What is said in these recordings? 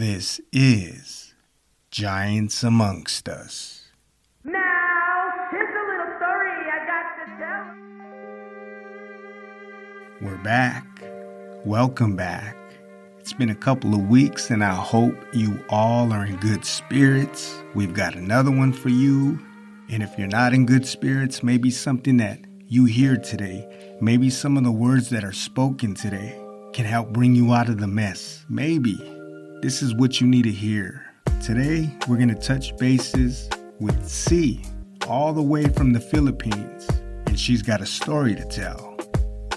This is Giants Amongst Us. Now, here's a little story I got to tell. We're back. Welcome back. It's been a couple of weeks, and I hope you all are in good spirits. We've got another one for you. And if you're not in good spirits, maybe something that you hear today, maybe some of the words that are spoken today can help bring you out of the mess. Maybe this is what you need to hear. Today, we're going to touch bases with C, all the way from the Philippines, and she's got a story to tell.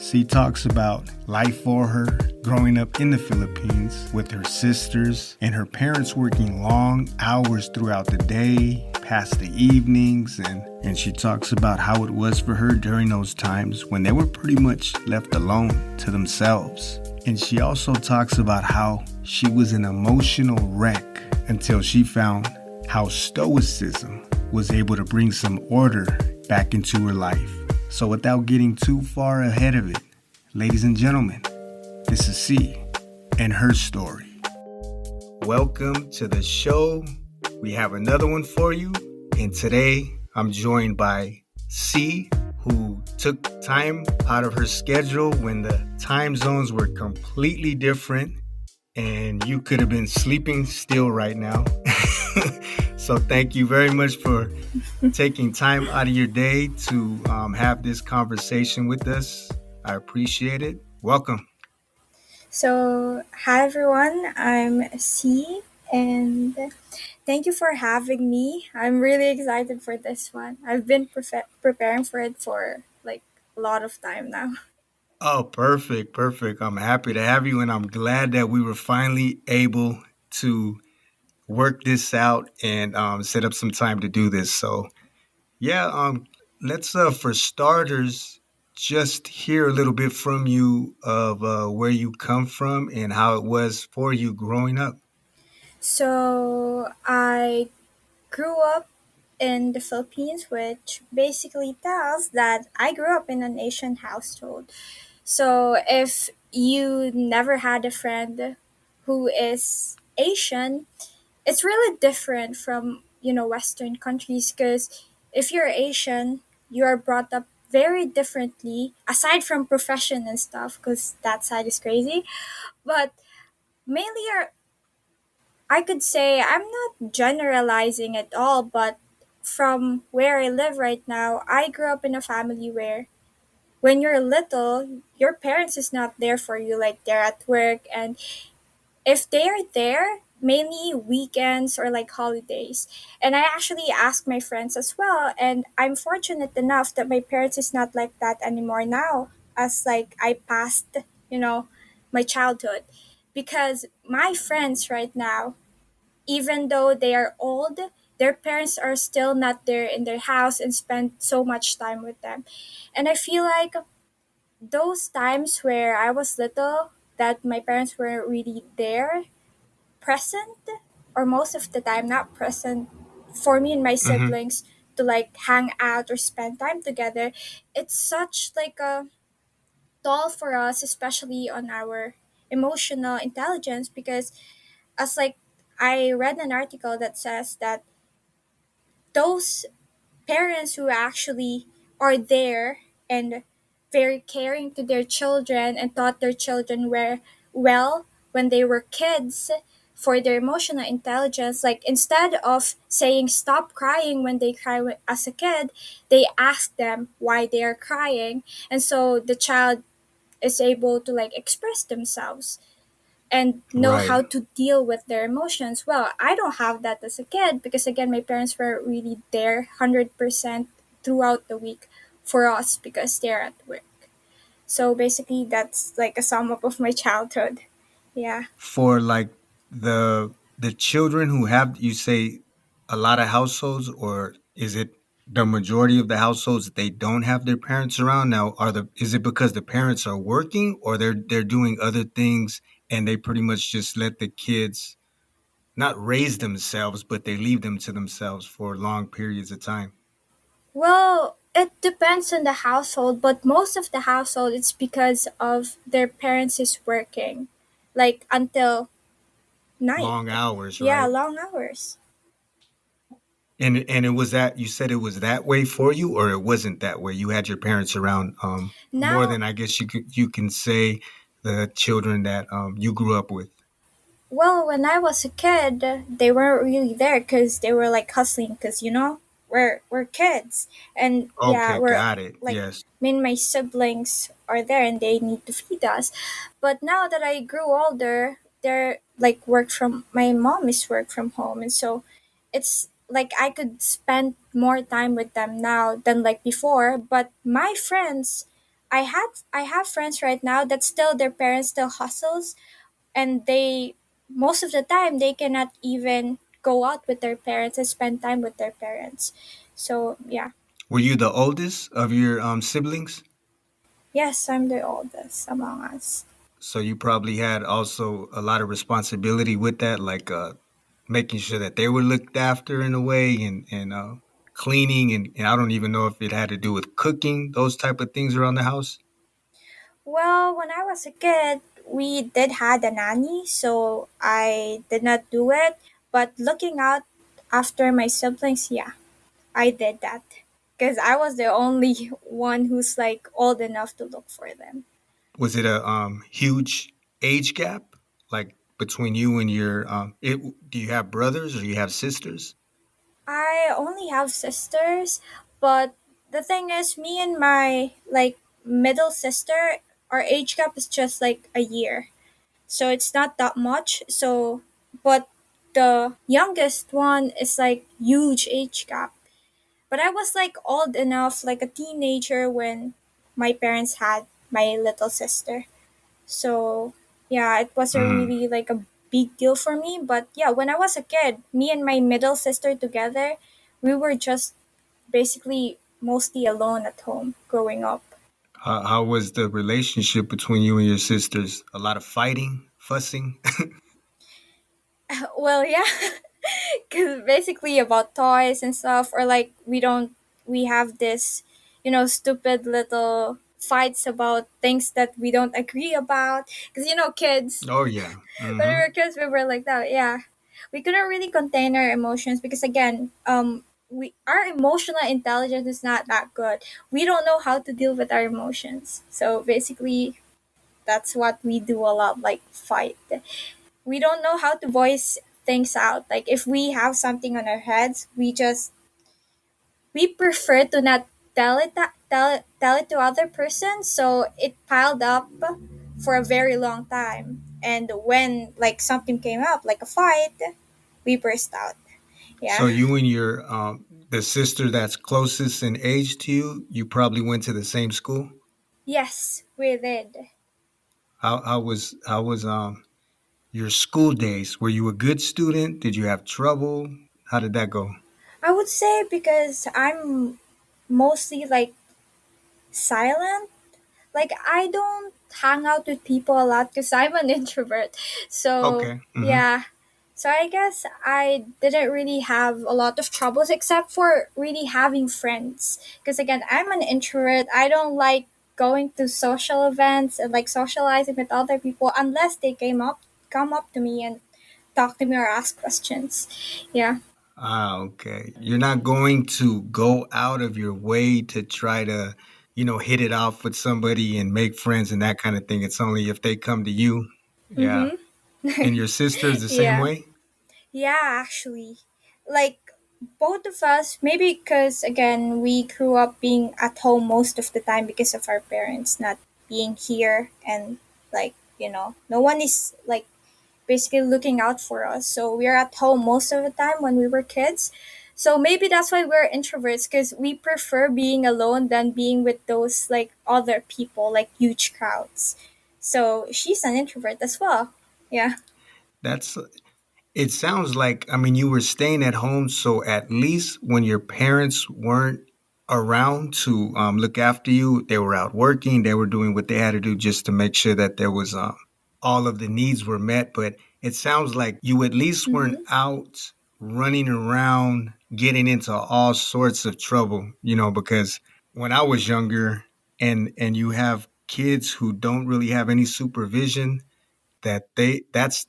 C talks about life for her, growing up in the Philippines with her sisters and her parents working long hours throughout the day, past the evenings, and she talks about how it was for her during those times when they were pretty much left alone to themselves. And she also talks about how she was an emotional wreck until she found how Stoicism was able to bring some order back into her life. So without getting too far ahead of it, ladies and gentlemen, this is C and her story. Welcome to the show. We have another one for you. And today I'm joined by C, who took time out of her schedule when the time zones were completely different and you could have been sleeping still right now. So thank you very much for taking time out of your day to have this conversation with us. I appreciate it. Welcome. Hi everyone, I'm C, and thank you for having me. I'm really excited for this one. I've been preparing for it for like a lot of time now. Oh, perfect. I'm happy to have you, and I'm glad that we were finally able to work this out and set up some time to do this. So, yeah, let's for starters just hear a little bit from you of where you come from and how it was for you growing up. I grew up in the Philippines, which basically tells that I grew up in an Asian household. So, if you never had a friend who is Asian, it's really different from Western countries because if you're Asian, you are brought up very differently aside from profession and stuff because that side is crazy. But mainly I could say I'm not generalizing at all, but from where I live right now, I grew up in a family where when you're little, your parents is not there for you, like they're at work, and if they are there, mainly weekends or like holidays. And I actually ask my friends as well, and I'm fortunate enough that my parents is not like that anymore now, as like I passed, you know, my childhood. Because my friends right now, even though they are old, their parents are still not there in their house and spend so much time with them. And I feel like those times where I was little, that my parents weren't really there, present, or most of the time not present for me and my Hmm. siblings to like hang out or spend time together. It's such like a toll for us, especially on our emotional intelligence, because as like I read an article that says that those parents who actually are there and very caring to their children and taught their children were well when they were kids for their emotional intelligence, like instead of saying stop crying when they cry as a kid, they ask them why they are crying, and so the child is able to like express themselves and know Right. how to deal with their emotions. Well, I don't have that as a kid because again my parents were really there 100% throughout the week for us because they're at work. So basically that's like a sum up of my childhood. Yeah. For like the children who have, you say, a lot of households, or is it the majority of the households they don't have their parents around? Now, is it because the parents are working, or they're doing other things and they pretty much just let the kids not raise themselves, but they leave them to themselves for long periods of time? Well, it depends on the household, but most of the household it's because of their parents is working like until night. Long hours, Yeah, right? long hours. And it was that you said it was that way for you, or it wasn't that way. You had your parents around more Now, than I guess you can say the children that you grew up with. well, when I was a kid, they weren't really there because they were like hustling. Because we're kids, and yeah, Okay, we're got it. like Yes. me and my siblings are there, and they need to feed us. But now that I grew older, they're like work from my mom is work from home, and so it's like I could spend more time with them now than like before. But my friends, I have friends right now that still their parents still hustles, and they most of the time they cannot even go out with their parents and spend time with their parents. So yeah. Were you the oldest of your siblings? Yes, I'm the oldest among us. So you probably had also a lot of responsibility with that, like making sure that they were looked after in a way, and cleaning, and I don't even know if it had to do with cooking, those type of things around the house. Well, when I was a kid, we did had a nanny, so I did not do it. But looking out after my siblings, yeah, I did that because I was the only one who's like old enough to look for them. Was it a huge age gap, like between you and your do you have brothers or you have sisters? I only have sisters, but the thing is, me and my like middle sister, our age gap is just like a year, so it's not that much. So, but the youngest one is like huge age gap. But I was like old enough, like a teenager, when my parents had my little sister. So yeah, it was a Mm. really like a big deal for me. But yeah, when I was a kid, me and my middle sister together, we were just basically mostly alone at home growing up. How was the relationship between you and your sisters? A lot of fighting, fussing. Well, yeah, because basically about toys and stuff, or like we have this, stupid little fights about things that we don't agree about. Because kids, Oh yeah. when we Hmm. were kids, we were like that. Yeah, we couldn't really contain our emotions because again, we our emotional intelligence is not that good. We don't know how to deal with our emotions. So basically, that's what we do a lot, like fight. We don't know how to voice things out. Like if we have something on our heads, we prefer to not tell it to other person, so it piled up for a very long time. And when like something came up, like a fight, we burst out. So Yeah. you and your the sister that's closest in age to you, you probably went to the same school. Yes, we did. How was your school days? Were you a good student? Did you have trouble? How did that go? I would say because I'm mostly like silent. Like I don't hang out with people a lot because I'm an introvert. So Okay. Hmm. yeah. So I guess I didn't really have a lot of troubles except for really having friends. Because again, I'm an introvert. I don't like going to social events and like socializing with other people unless they come up to me and talk to me or ask questions. Yeah. Ah, okay. You're not going to go out of your way to try to, hit it off with somebody and make friends and that kind of thing. It's only if they come to you. Yeah. Mhm. And your sister's the same Yeah. way? Yeah, actually. Like both of us, maybe because again, we grew up being at home most of the time because of our parents not being here, and like, no one is like basically looking out for us. So we're at home most of the time when we were kids. So maybe that's why we're introverts because we prefer being alone than being with those like other people, like huge crowds. So she's an introvert as well. Yeah. That's It sounds like, I mean, you were staying at home, so at least when your parents weren't around to look after you, they were out working, they were doing what they had to do just to make sure that there was all of the needs were met. But it sounds like you at least weren't Mm-hmm. out running around, getting into all sorts of trouble, because when I was younger and you have kids who don't really have any supervision, that's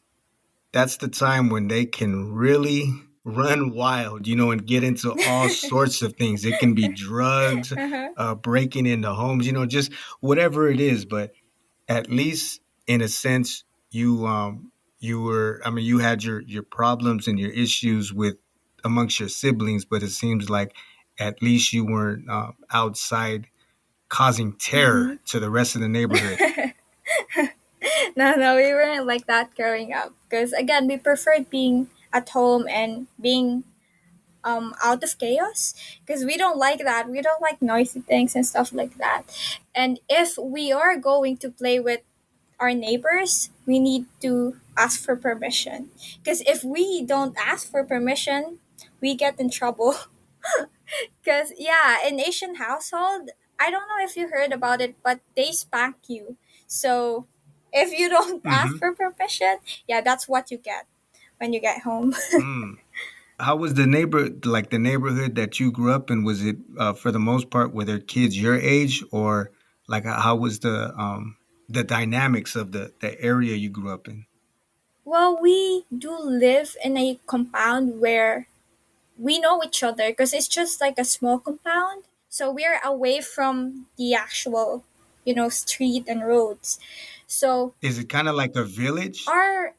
that's the time when they can really run wild, and get into all sorts of things. It can be drugs, Uh-huh. breaking into homes, just whatever it is. But at least in a sense, you were, I mean, you had your problems and your issues with amongst your siblings, but it seems like at least you weren't outside causing terror Hmm. to the rest of the neighborhood. No, no, we weren't like that growing up. Because again, we preferred being at home and being out of chaos. Because we don't like that. We don't like noisy things and stuff like that. And if we are going to play with our neighbors, we need to ask for permission. Because if we don't ask for permission, we get in trouble. Because, yeah, in Asian household, I don't know if you heard about it, but they spank you. So if you don't ask Hmm. for permission, yeah, that's what you get when you get home. Mm. How was the neighborhood that you grew up in? Was it for the most part were there kids your age, or like how was the dynamics of the area you grew up in? Well, we do live in a compound where we know each other because it's just like a small compound. So we're away from the actual, street and roads. So Is it kind of like a village? our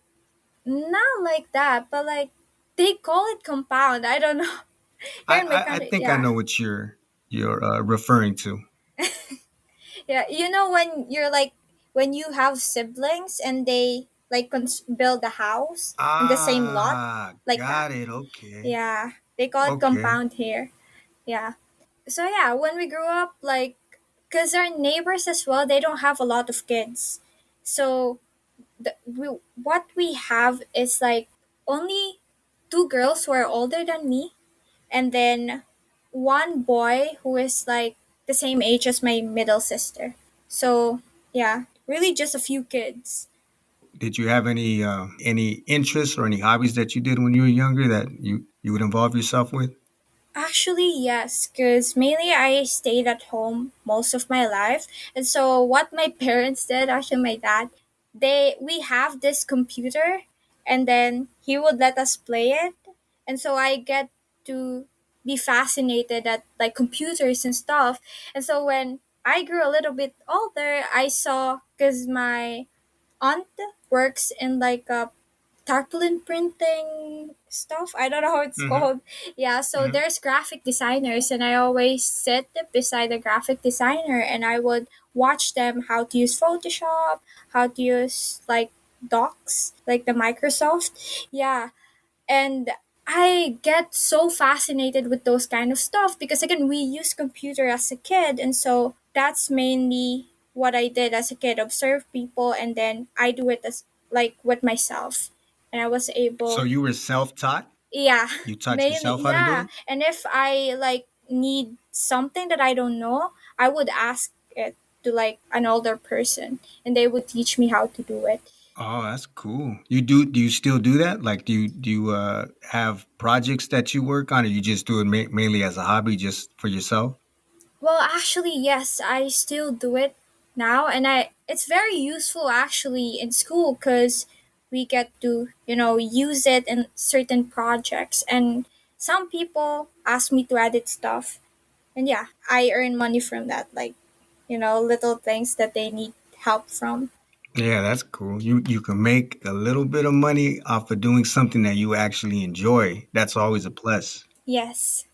not like that, but like they call it compound. I don't know. Here in my I country, think I yeah, know what you're referring to. yeah. You know when you're like when you have siblings and they like build a house in the same lot, like that. Got it. Okay. Yeah, they call it Okay. compound here. Yeah. So yeah, when we grew up, like, cause our neighbors as well, they don't have a lot of kids. So what we have is like only two girls who are older than me, and then one boy who is like the same age as my middle sister. So yeah, really just a few kids. Did you have any interests or any hobbies that you did when you were younger that you would involve yourself with? Actually, yes, because mainly I stayed at home most of my life. And so what my parents did, actually my dad, we have this computer and then he would let us play it. And so I get to be fascinated at like computers and stuff. And so when I grew a little bit older, I saw because my aunt works in like a tarpaulin printing stuff. I don't know how it's Hmm. called. Yeah, so Hmm. there's graphic designers, and I always sit beside a graphic designer and I would watch them how to use Photoshop, how to use like Docs, like the Microsoft. Yeah, and I get so fascinated with those kind of stuff because again we use computer as a kid, and so that's mainly what I did as a kid, observe people and then I do it as like with myself, and I was So able. you were self-taught? Yeah. You taught Mainly, yourself how to do yeah, it? and if I like need something that I don't know, I would ask it to like an older person and they would teach me how to do it. Oh, that's cool. Do you still do that? Like do you have projects that you work on, or you just do it mainly as a hobby just for yourself? Well, actually, yes, I still do it now, and it's very useful actually in school because we get to use it in certain projects, and some people ask me to edit stuff, and yeah, I earn money from that, like little things that they need help from. Yeah, that's cool. You can make a little bit of money off of doing something that you actually enjoy. That's always a plus. Yes.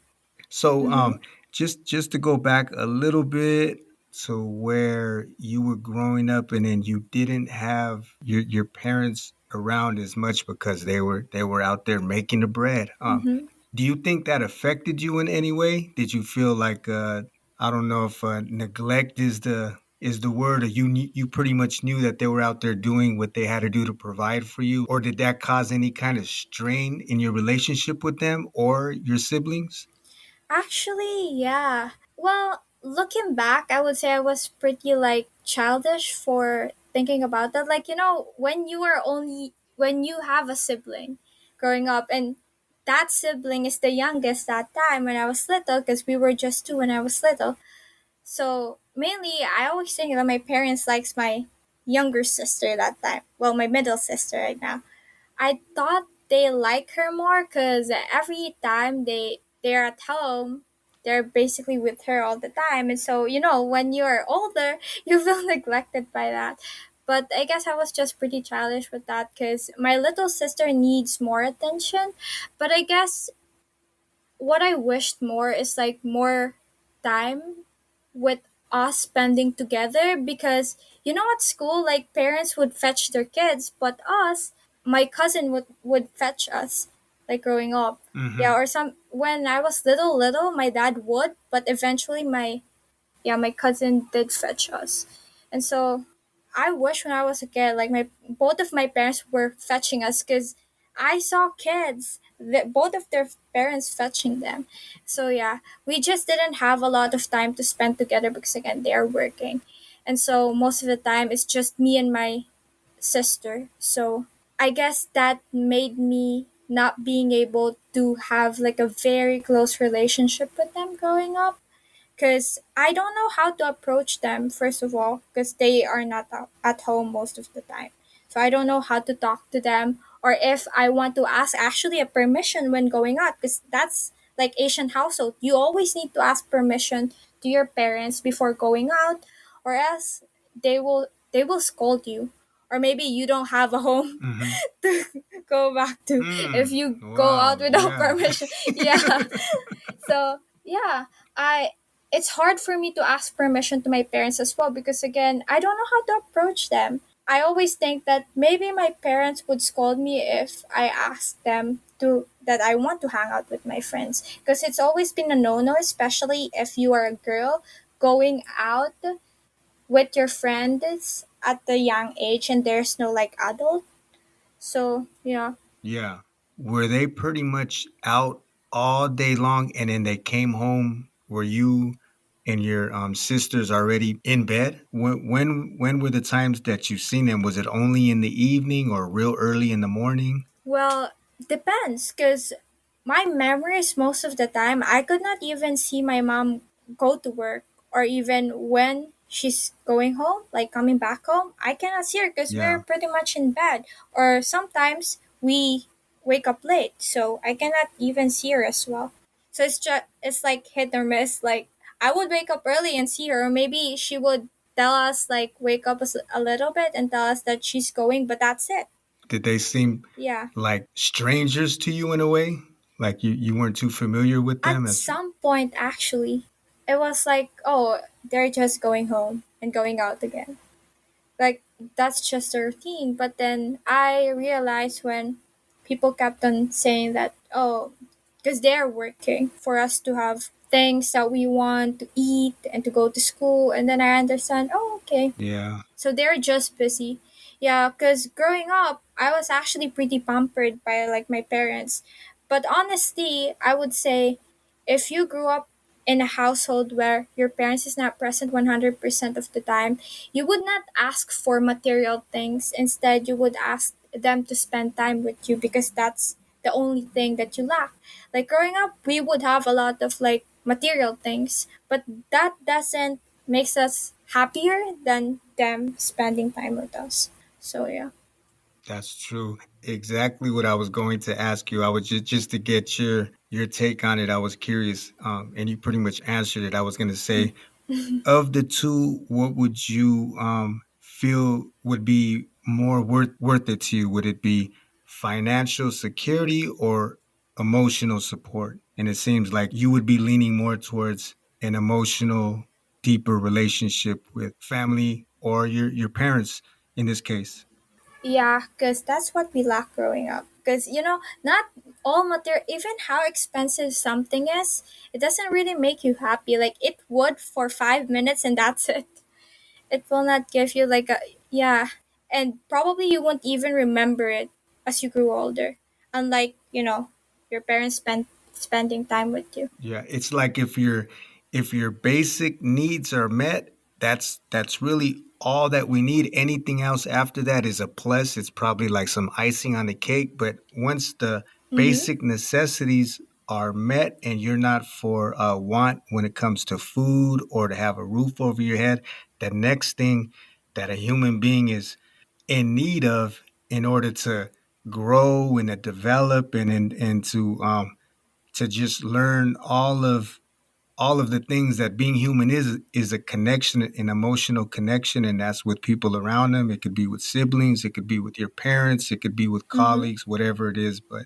So, Mm-hmm. just to go back a little bit to where you were growing up, and then you didn't have your parents around as much because they were out there making the bread. Mm-hmm. Do you think that affected you in any way? Did you feel like I don't know if neglect is the word, or you pretty much knew that they were out there doing what they had to do to provide for you, or did that cause any kind of strain in your relationship with them or your siblings? Actually, yeah. Well, looking back, I would say I was pretty like childish for thinking about that. Like, when you have a sibling growing up and that sibling is the youngest that time when I was little because we were just two when I was little. So, mainly I always think that my parents likes my younger sister that time. Well, my middle sister right now. I thought they like her more because every time they're at home, they're basically with her all the time, and so when you're older, you feel neglected by that. But I guess I was just pretty childish with that because my little sister needs more attention. But I guess what I wished more is like more time with us spending together because at school like parents would fetch their kids, but us, my cousin would fetch us like growing up. Yeah, Hmm. or some when I was little, my dad would, but eventually my cousin did fetch us. And so I wish when I was a kid, like my both of my parents were fetching us because I saw kids that both of their parents fetching them. So yeah, we just didn't have a lot of time to spend together because again they're working. And so most of the time it's just me and my sister. So I guess that made me not being able to have like a very close relationship with them growing up because I don't know how to approach them, first of all, because they are not at home most of the time. So I don't know how to talk to them or if I want to ask actually a permission when going out because that's like Asian household. You always need to ask permission to your parents before going out or else they will scold you. Or maybe you don't have a home Hmm. to go back to if Mm. you go out Wow. without Yeah. permission. Yeah. So yeah, I it's hard for me to ask permission to my parents as well because again, I don't know how to approach them. I always think that maybe my parents would scold me if I ask them to that I want to hang out with my friends because it's always been a no-no, especially if you are a girl going out with your friends at the young age and there's no like adult. So, yeah. Yeah. Were they pretty much out all day long and then they came home? Were you and your sisters already in bed? When were the times that you seen them? Was it only in the evening or real early in the morning? Well, depends because my memories most of the time I could not even see my mom go to work or even when she's going home, like coming back home. I cannot see her because we're Yeah. pretty much in bed. Or sometimes we wake up late, so I cannot even see her as well. So it's like hit or miss. Like I would wake up early and see her, or maybe she would tell us like wake up a little bit and tell us that she's going, but that's it. Did they seem Yeah. like strangers to you in a way? Like you weren't too familiar with them At as some point, actually, it was like, oh, they're just going home and going out again. Like, that's just a routine. But then I realized when people kept on saying that, oh, because they're working for us to have things that we want to eat and to go to school. And then I understand, oh, okay, yeah. so they're just busy. Yeah, because growing up, I was actually pretty pampered by like my parents. But honestly, I would say if you grew up in a household where your parents is not present 100% of the time, you would not ask for material things. Instead, you would ask them to spend time with you because that's the only thing that you lack. Like growing up, we would have a lot of like material things, but that doesn't makes us happier than them spending time with us. So yeah. That's true. Exactly what I was going to ask you. I was just to get your take on it. I was curious, and you pretty much answered it. I was going to say, of the two, what would you feel would be more worth it to you? Would it be financial security or emotional support? And it seems like you would be leaning more towards an emotional, deeper relationship with family or your parents in this case. Yeah, because that's what we lack growing up. Because, not all material, even how expensive something is, it doesn't really make you happy. Like, it would for 5 minutes and that's it. It will not give you, like, yeah. And probably you won't even remember it as you grew older. Unlike, your parents spending time with you. Yeah, it's like if your basic needs are met, that's really all that we need. Anything else after that is a plus. It's probably like some icing on the cake, but once the Mm-hmm. basic necessities are met and you're not for want when it comes to food or to have a roof over your head, the next thing that a human being is in need of in order to grow and to develop and to just learn all of the things that being human is a connection, an emotional connection, and that's with people around them. It could be with siblings, it could be with your parents, it could be with Mm-hmm. colleagues, whatever it is. But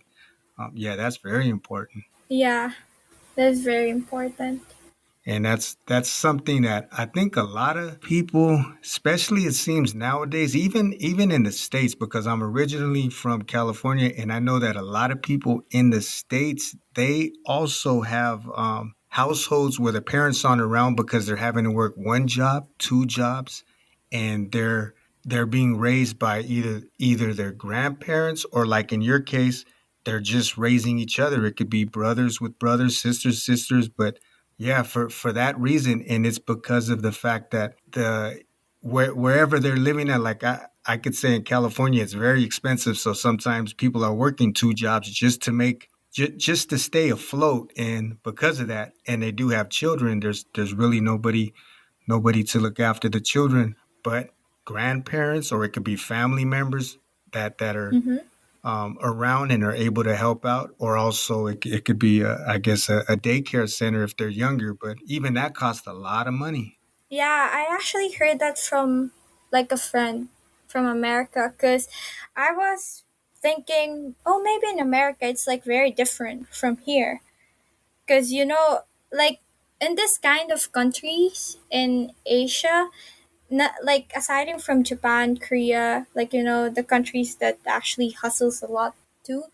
yeah, that's very important. Yeah, that's very important. And that's something that I think a lot of people, especially it seems nowadays, even in the States, because I'm originally from California, and I know that a lot of people in the States, they also have households where the parents aren't around because they're having to work one job, two jobs, and they're being raised by either their grandparents, or like in your case, they're just raising each other. It could be brothers with brothers, sisters, but yeah, for that reason, and it's because of the fact that wherever they're living at, like I could say in California, it's very expensive. So sometimes people are working two jobs just to make just to stay afloat, and because of that, and they do have children. There's really nobody to look after the children, but grandparents, or it could be family members that are Mm-hmm. around and are able to help out, or also it could be, I guess, a daycare center if they're younger, but even that costs a lot of money. Yeah, I actually heard that from like a friend from America because I was thinking, oh, maybe in America it's like very different from here. Because, like in this kind of countries in Asia, not like aside from Japan, Korea, like, the countries that actually hustles a lot too,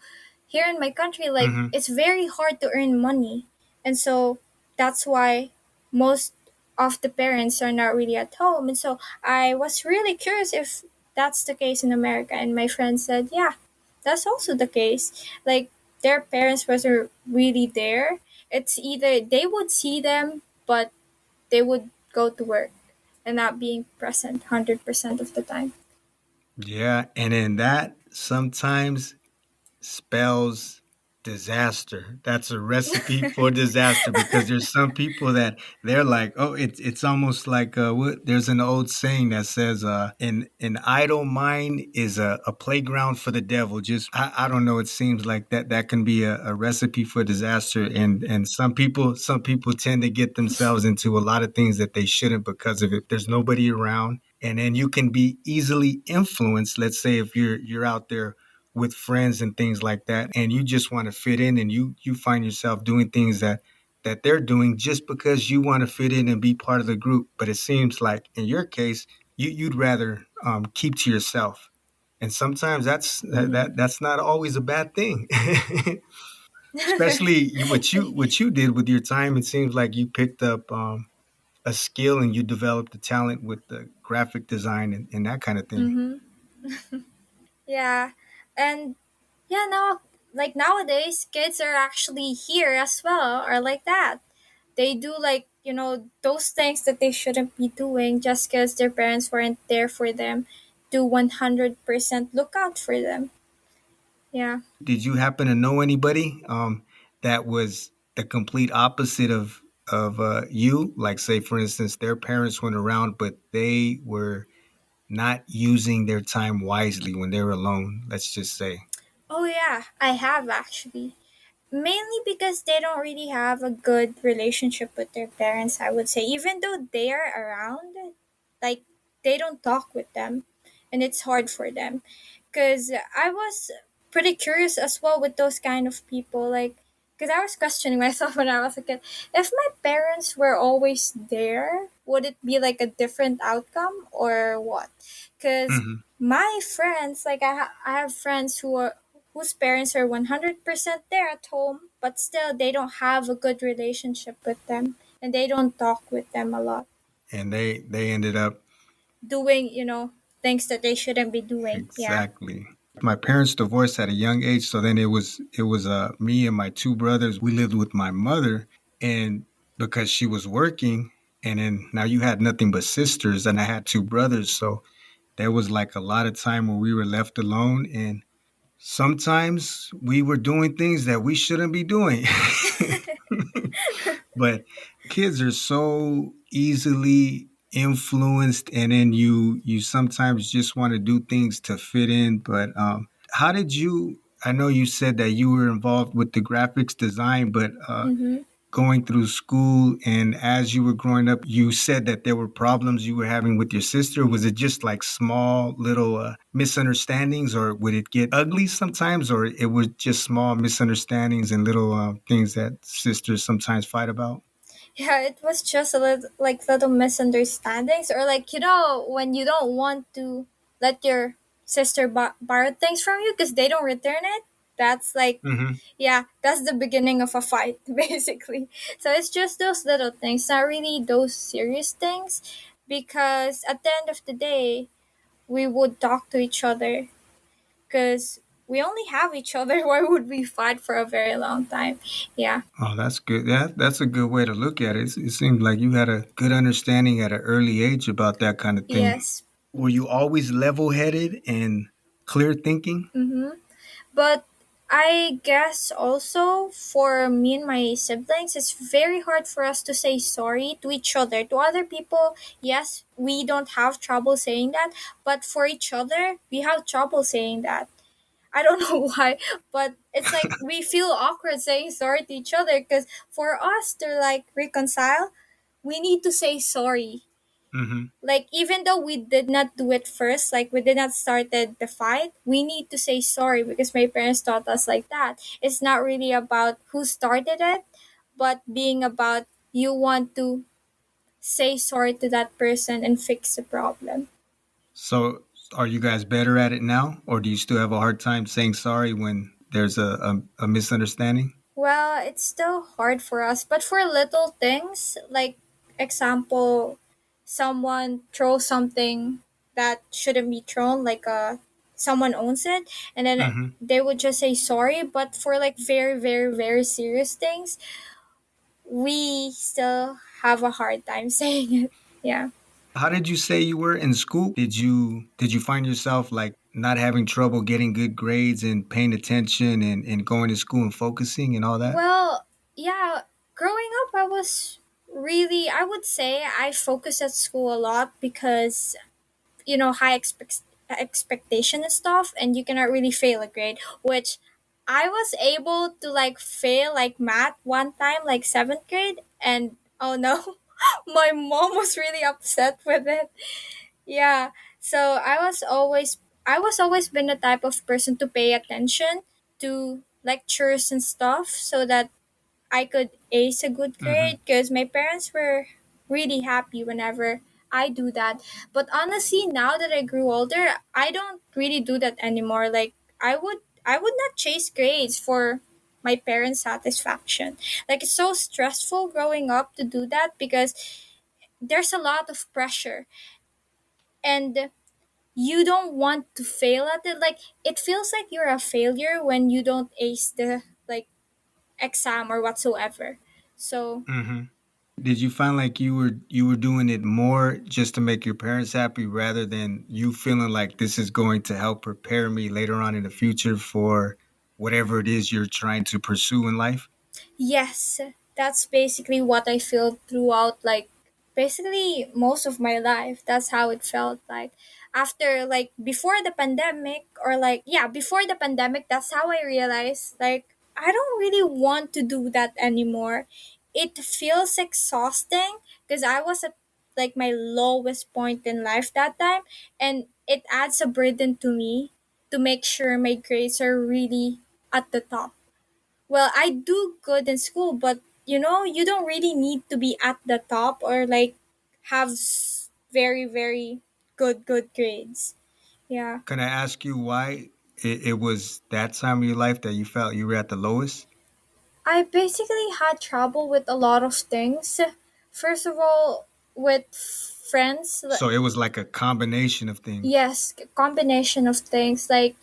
here in my country, like Hmm. it's very hard to earn money. And so that's why most of the parents are not really at home. And so I was really curious if that's the case in America. And my friend said, yeah, that's also the case. Like their parents wasn't really there. It's either they would see them, but they would go to work and not being present 100% of the time. Yeah, and in that sometimes spells disaster. That's a recipe for disaster, because there's some people that they're like, oh, it's almost like what there's an old saying that says an idle mind is a playground for the devil. Just I don't know, it seems like that can be a recipe for disaster, and some people tend to get themselves into a lot of things that they shouldn't because of it. There's nobody around, and then you can be easily influenced. Let's say if you're out there with friends and things like that, and you just want to fit in, and you find yourself doing things that they're doing just because you want to fit in and be part of the group. But it seems like in your case, you'd rather keep to yourself, and sometimes Mm-hmm. that's not always a bad thing. Especially what you did with your time. It seems like you picked up a skill, and you developed a talent with the graphic design and that kind of thing. Mm-hmm. Yeah. And yeah, now like nowadays kids are actually here as well or like that. They do like, those things that they shouldn't be doing just because their parents weren't there for them to 100% look out for them. Yeah. Did you happen to know anybody that was the complete opposite of you? Like, say, for instance, their parents went around, but they were not using their time wisely when they were alone. Let's just say. Oh yeah, I have actually. Mainly because they don't really have a good relationship with their parents, I would say. Even though they are around, like they don't talk with them, and it's hard for them. Because I was pretty curious as well with those kind of people, like, because I was questioning myself when I was a kid. If my parents were always there, would it be like a different outcome or what? Because Hmm. my friends, like I have friends whose parents are 100% there at home, but still they don't have a good relationship with them and they don't talk with them a lot, And they ended up doing, things that they shouldn't be doing. Yeah. exactly. My parents divorced at a young age, so then it was me and my two brothers. We lived with my mother, and because she was working, and then now you had nothing but sisters, and I had two brothers, so there was like a lot of time where we were left alone, and sometimes we were doing things that we shouldn't be doing. But kids are so easily influenced, and then you sometimes just want to do things to fit in. But how did you? I know you said that you were involved with the graphics design, but Mm-hmm. going through school and as you were growing up, you said that there were problems you were having with your sister. Was it just like small little misunderstandings, or would it get ugly sometimes, or it was just small misunderstandings and little things that sisters sometimes fight about? Yeah, it was just a little like little misunderstandings, or like when you don't want to let your sister borrow things from you because they don't return it. That's like, Hmm. yeah, that's the beginning of a fight basically. So it's just those little things, not really those serious things, because at the end of the day, we would talk to each other because we only have each other. Why would we fight for a very long time? Yeah. Oh, that's good. That's a good way to look at it. It seems like you had a good understanding at an early age about that kind of thing. Yes. Were you always level headed and clear thinking? Mm-hmm. But I guess also for me and my siblings, it's very hard for us to say sorry to each other. To other people, yes, we don't have trouble saying that, but for each other, we have trouble saying that. I don't know why, but it's like we feel awkward saying sorry to each other because for us to like reconcile, we need to say sorry. Hmm. Like even though we did not do it first, like we did not started the fight, we need to say sorry because my parents taught us like that. It's not really about who started it, but being about you want to say sorry to that person and fix the problem. So, are you guys better at it now, or do you still have a hard time saying sorry when there's a misunderstanding? Well, it's still hard for us, but for little things, like example, someone throws something that shouldn't be thrown, like someone owns it, and then Hmm. they would just say sorry. But for like very, very, very serious things, we still have a hard time saying it. Yeah. How did you say you were in school? Did you find yourself like not having trouble getting good grades and paying attention and going to school and focusing and all that? Well, yeah. Growing up, I was really, I would say, I focused at school a lot because high expectation and stuff, and you cannot really fail a grade, which I was able to like fail like math one time, like seventh grade, and oh no, my mom was really upset with it. Yeah. So I was always been the type of person to pay attention to lectures and stuff so that I could ace a good Hmm. grade because my parents were really happy whenever I do that. But honestly, now that I grew older, I don't really do that anymore. Like I would not chase grades for my parents' satisfaction. Like it's so stressful growing up to do that because there's a lot of pressure and you don't want to fail at it. Like it feels like you're a failure when you don't ace the like exam or whatsoever. So Hmm. Did you find like you were doing it more just to make your parents happy rather than you feeling like this is going to help prepare me later on in the future for whatever it is you're trying to pursue in life? yes, that's basically what I feel throughout, like, basically most of my life. That's how it felt like. After, like, before the pandemic, or like, yeah, before the pandemic, that's how I realized, like, I don't really want to do that anymore. It feels exhausting because I was at, like, my lowest point in life that time, and it adds a burden to me to make sure my grades are really at the top. Well, I do good in school, but you don't really need to be at the top or like have very, very good grades. Yeah. Can I ask you why it was that time of your life that you felt you were at the lowest? I basically had trouble with a lot of things. First of all, with friends, So it was like a combination of things. yes, combination of things like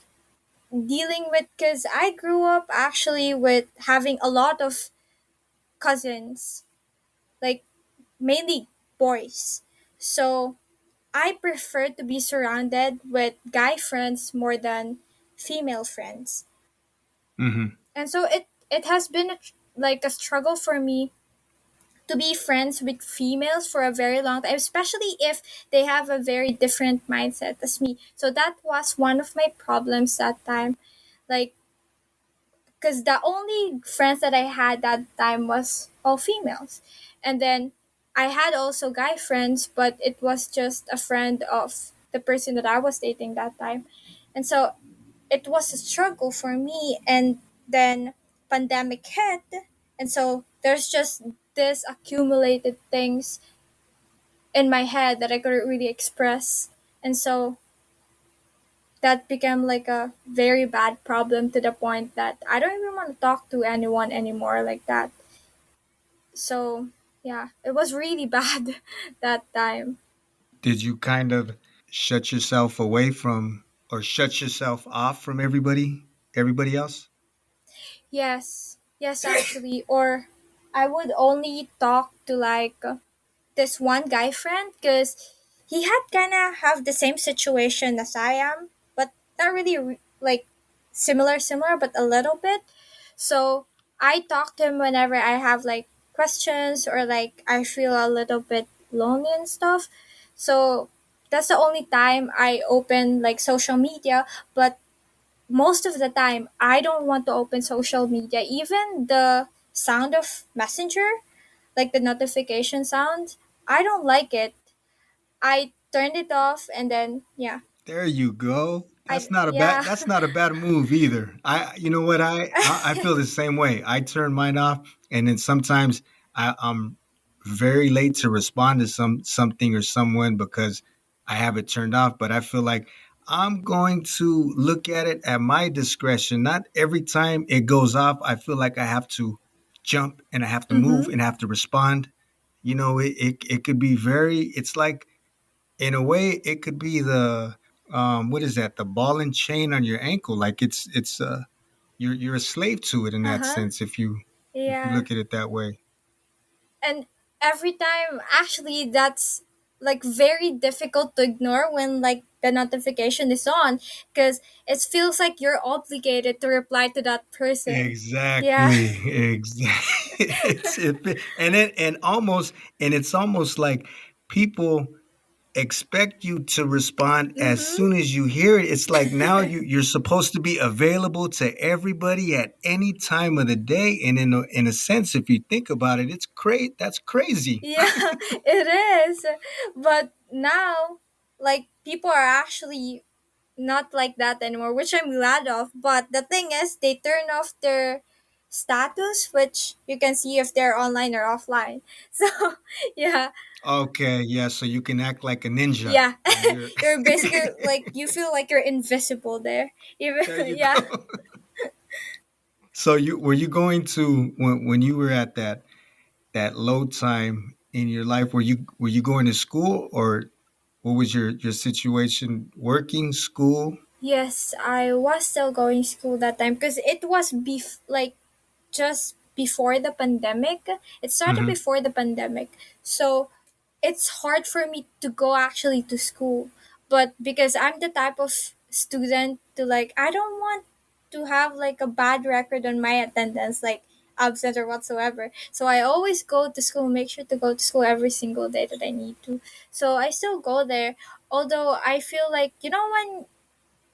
dealing with, because I grew up actually with having a lot of cousins, like mainly boys. So I prefer to be surrounded with guy friends more than female friends. Hmm. And so it has been like a struggle for me to be friends with females for a very long time, especially if they have a very different mindset as me. So that was one of my problems that time. Like, because the only friends that I had that time was all females. And then I had also guy friends, but it was just a friend of the person that I was dating that time. And so it was a struggle for me. And then pandemic hit, and so there's just this accumulated things in my head that I couldn't really express. And so that became like a very bad problem to the point that I don't even want to talk to anyone anymore like that. So yeah, it was really bad that time. Did you kind of shut yourself away from or shut yourself off from everybody else? Yes, yes, actually. Or I would only talk to like this one guy friend because he had kind of have the same situation as I am, but not really like similar, but a little bit. So I talk to him whenever I have like questions or like I feel a little bit lonely and stuff. So that's the only time I open like social media, but most of the time I don't want to open social media. Even the sound of Messenger, like the notification sound, I don't like it. I turned it off and then yeah. There you go. I Bad yeah. that's not a bad move either. You know what I feel the same way. I turn mine off, and then sometimes I'm very late to respond to something or someone because I have it turned off. But I feel like I'm going to look at it at my discretion. Not every time it goes off, I feel like I have to jump and I have to move Mhm. and I have to respond. It could be very. It's like in a way it could be the what is that, the ball and chain on your ankle, like it's you're a slave to it in that Uh-huh. sense if you Yeah. look at it that way. And every time actually that's like very difficult to ignore when like the notification is on because it feels like you're obligated to reply to that person. Yeah. Exactly. Exactly. It's almost like people expect you to respond as Mhm. soon as you hear it. It's like now you're supposed to be available to everybody at any time of the day. And in a sense, if you think about it, it's great. That's crazy. Yeah, it is. But now, like, people are actually not like that anymore, which I'm glad of. But the thing is, they turn off their status, which you can see if they're online or offline. So, yeah, Okay, yeah. So you can act like a ninja, yeah. and you're You're basically like, you feel like you're invisible there. Even, there. You yeah. go. So you were you going to when you were at that low time in your life? Were you going to school, or what was your situation? Working, school? Yes, I was still going to school that time because it was like just before the pandemic. It started Hmm. before the pandemic. So it's hard for me to go actually to school. But because I'm the type of student to like I don't want to have like a bad record on my attendance, like absent or whatsoever. So I always go to school, make sure to go to school every single day that I need to. So I still go there. Although I feel like when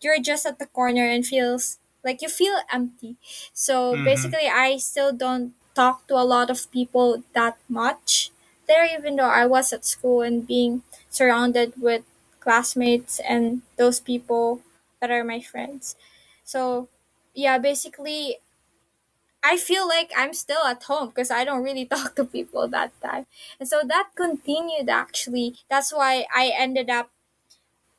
you're just at the corner and feels like you feel empty. So Hmm. basically, I still don't talk to a lot of people that much there, even though I was at school and being surrounded with classmates and those people that are my friends. So, yeah, basically, I feel like I'm still at home because I don't really talk to people that time. And so that continued actually. That's why I ended up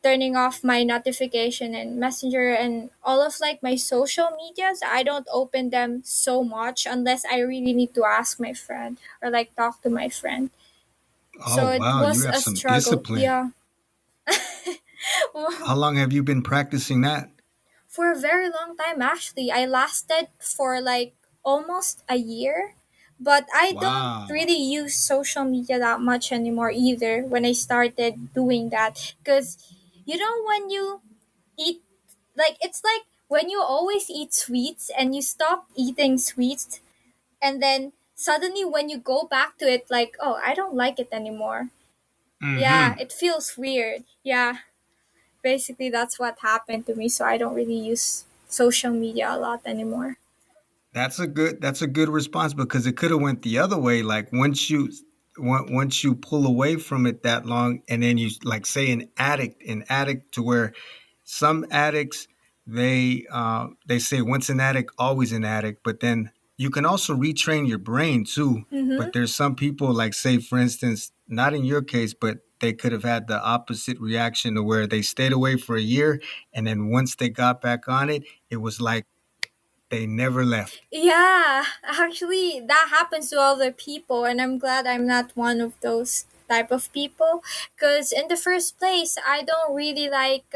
turning off my notification and messenger and all of like my social medias. I don't open them so much unless I really need to ask my friend or like talk to my friend. Oh So it wow, you was have a some struggle. discipline. Yeah. How long have you been practicing that? For a very long time actually. I lasted for like almost a year. But I don't Wow. really use social media that much anymore either when I started doing that. Because when you eat, like it's like when you always eat sweets and you stop eating sweets and then suddenly when you go back to it, like, oh, I don't like it anymore. Yeah, Mm-hmm. it feels weird. Yeah, basically that's what happened to me. So I don't really use social media a lot anymore. That's a good response because it could have went the other way. Like once you pull away from it that long, and then you like say an addict to where some addicts they say once an addict always an addict, but then you can also retrain your brain too. Mm-hmm. But there's some people like say for instance, not in your case, but they could have had the opposite reaction to where they stayed away for a year, and then once they got back on it, it was like they never left. Yeah, actually, that happens to other people, and I'm glad I'm not one of those type of people. Because in the first place, I don't really like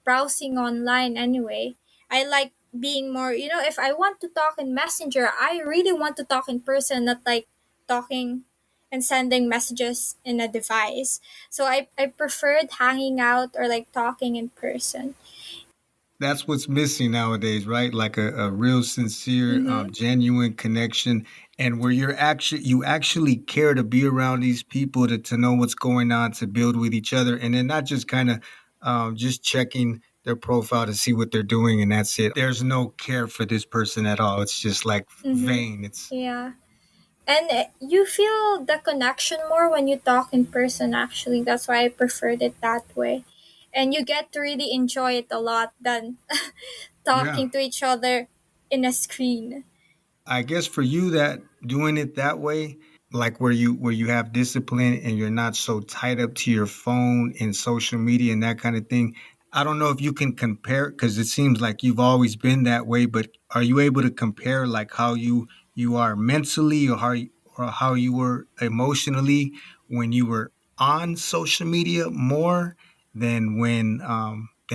browsing online anyway. I like being more, if I want to talk in Messenger, I really want to talk in person, not like talking and sending messages in a device. So I preferred hanging out or like talking in person. That's what's missing nowadays, right? Like a real sincere, Mm-hmm. genuine connection, and where you actually care to be around these people to know what's going on, to build with each other, and then not just kind of just checking their profile to see what they're doing, and that's it. There's no care for this person at all. It's just like Mm-hmm. vain. It's Yeah. And you feel the connection more when you talk in person, actually. That's why I preferred it that way. And you get to really enjoy it a lot than yeah. talking to each other in a screen. I guess for you that doing it that way, like where you have discipline and you're not so tied up to your phone and social media and that kind of thing. I don't know if you can compare because it seems like you've always been that way, but are you able to compare like how you are mentally or how you were emotionally when you were on social media more than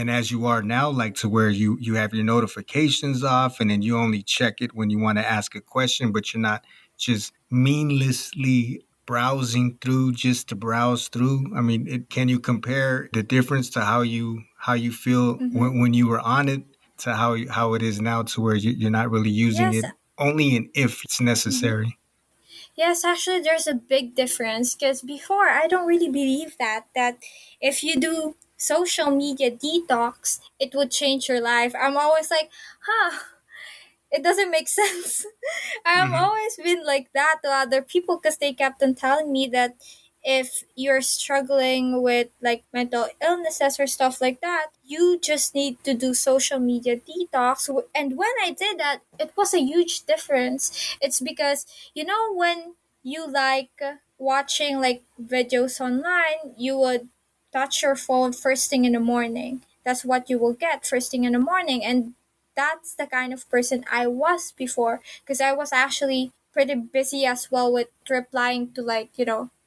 as you are now, like to where you have your notifications off and then you only check it when you want to ask a question, but you're not just meaninglessly browsing through just to browse through. I mean, can you compare the difference to how you feel Mm-hmm. when you were on it to how it is now to where you're not really using Yes. it only in if it's Mm-hmm. necessary? Yes, actually, there's a big difference because before I don't really believe that if you do social media detox, it would change your life. I'm always like, huh, it doesn't make sense. I've Hmm. always been like that to other people because they kept on telling me that if you're struggling with like mental illnesses or stuff like that, you just need to do social media detox. And when I did that, it was a huge difference. It's because, when you like watching like videos online, you would touch your phone first thing in the morning. That's what you will get first thing in the morning. And that's the kind of person I was before because I was actually pretty busy as well with replying to like,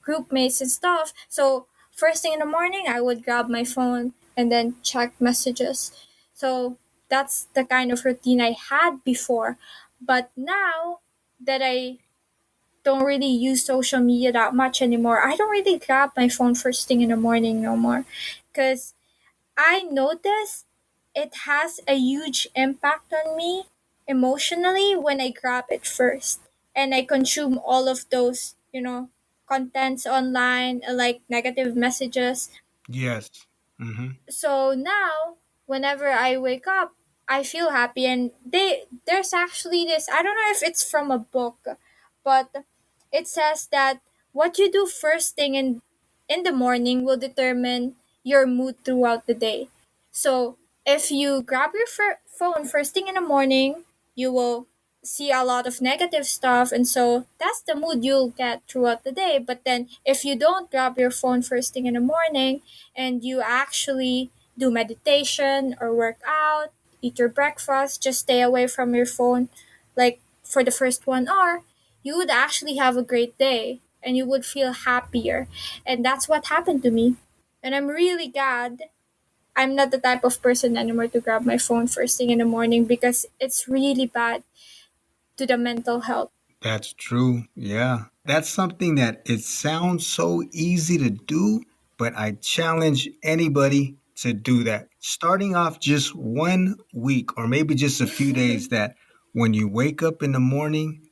group mates and stuff. So first thing in the morning, I would grab my phone and then check messages. So that's the kind of routine I had before. But now that I don't really use social media that much anymore, I don't really grab my phone first thing in the morning no more because I notice it has a huge impact on me emotionally when I grab it first and I consume all of those, contents online, like negative messages. Yes. Hmm. So now, whenever I wake up, I feel happy. And there's actually this. I don't know if it's from a book, but it says that what you do first thing in the morning will determine your mood throughout the day. So if you grab your phone first thing in the morning, you will see a lot of negative stuff, and so that's the mood you'll get throughout the day. But then if you don't grab your phone first thing in the morning and you actually do meditation or work out, eat your breakfast, just stay away from your phone like for the first 1 hour, you would actually have a great day and you would feel happier. And that's what happened to me. And I'm really glad I'm not the type of person anymore to grab my phone first thing in the morning because it's really bad to the mental health. That's true. Yeah. That's something that it sounds so easy to do, but I challenge anybody to do that. Starting off just 1 week or maybe just a few days that when you wake up in the morning,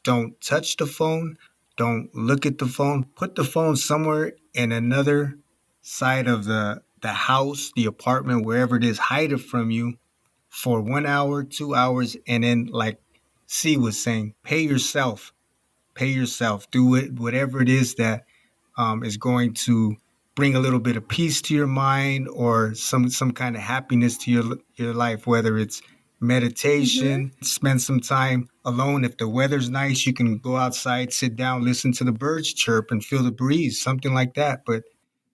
Don't touch the phone. Don't look at the phone. Put the phone somewhere in another side of the house, the apartment, wherever it is. Hide it from you for 1 hour, 2 hours, and then like C was saying, pay yourself. Pay yourself. Do it, whatever it is that is going to bring a little bit of peace to your mind or some kind of happiness to your life. Whether it's Mm-hmm. meditation, spend some time alone. If the weather's nice, you can go outside, sit down, listen to the birds chirp, and feel the breeze. Something like that. But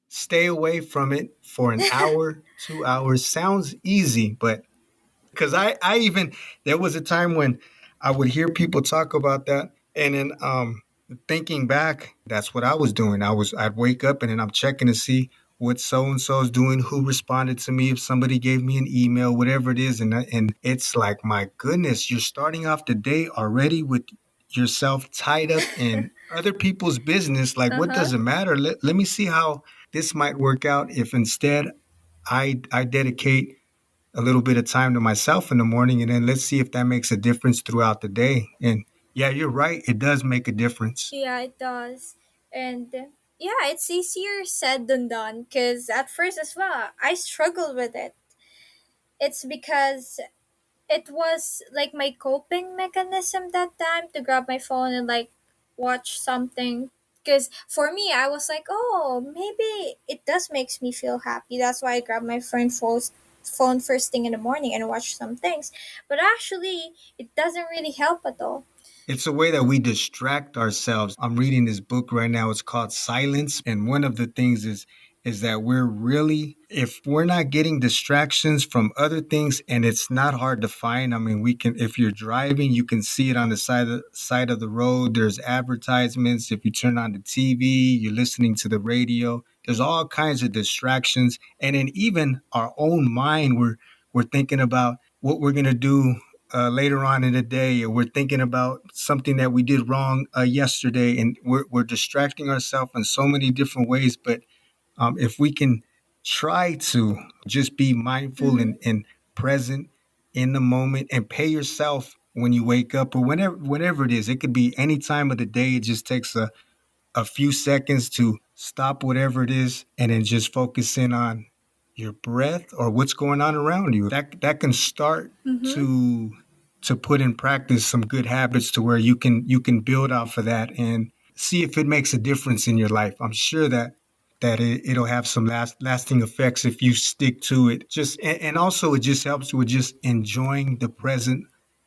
stay away from it for an hour, 2 hours. Sounds easy, but because I even there was a time when I would hear people talk about that, and then thinking back, that's what I was doing. I'd wake up and then I'm checking to see what so and so is doing, who responded to me, if somebody gave me an email, whatever it is, and it's like, my goodness, you're starting off the day already with yourself tied up in other people's business. Like, what Uh-huh. does it matter? Let me see how this might work out if instead I dedicate a little bit of time to myself in the morning, and then let's see if that makes a difference throughout the day. And yeah, you're right, it does make a difference. Yeah, it does. And yeah, it's easier said than done because at first as well, I struggled with it. It's because it was like my coping mechanism that time to grab my phone and like watch something. Because for me, I was like, oh, maybe it does makes me feel happy. That's why I grab my phone first thing in the morning and watch some things. But actually, it doesn't really help at all. It's a way that we distract ourselves. I'm reading this book right now. It's called Silence. And one of the things is that we're really, if we're not getting distractions from other things, and it's not hard to find. I mean, we can, if you're driving, you can see it on the side of the road. There's advertisements. If you turn on the TV, you're listening to the radio. There's all kinds of distractions. And then even our own mind, we're thinking about what we're gonna do later on in the day, or we're thinking about something that we did wrong yesterday, and we're distracting ourselves in so many different ways. But if we can try to just be mindful Mm-hmm. and present in the moment, and pay yourself when you wake up, or whenever it is, it could be any time of the day. It just takes a few seconds to stop whatever it is and then just focus in on your breath or what's going on around you. That can start Mm-hmm. to put in practice some good habits to where you can build off of that and see if it makes a difference in your life. I'm sure that it'll have some lasting effects if you stick to it. Just and also it just helps with just enjoying the present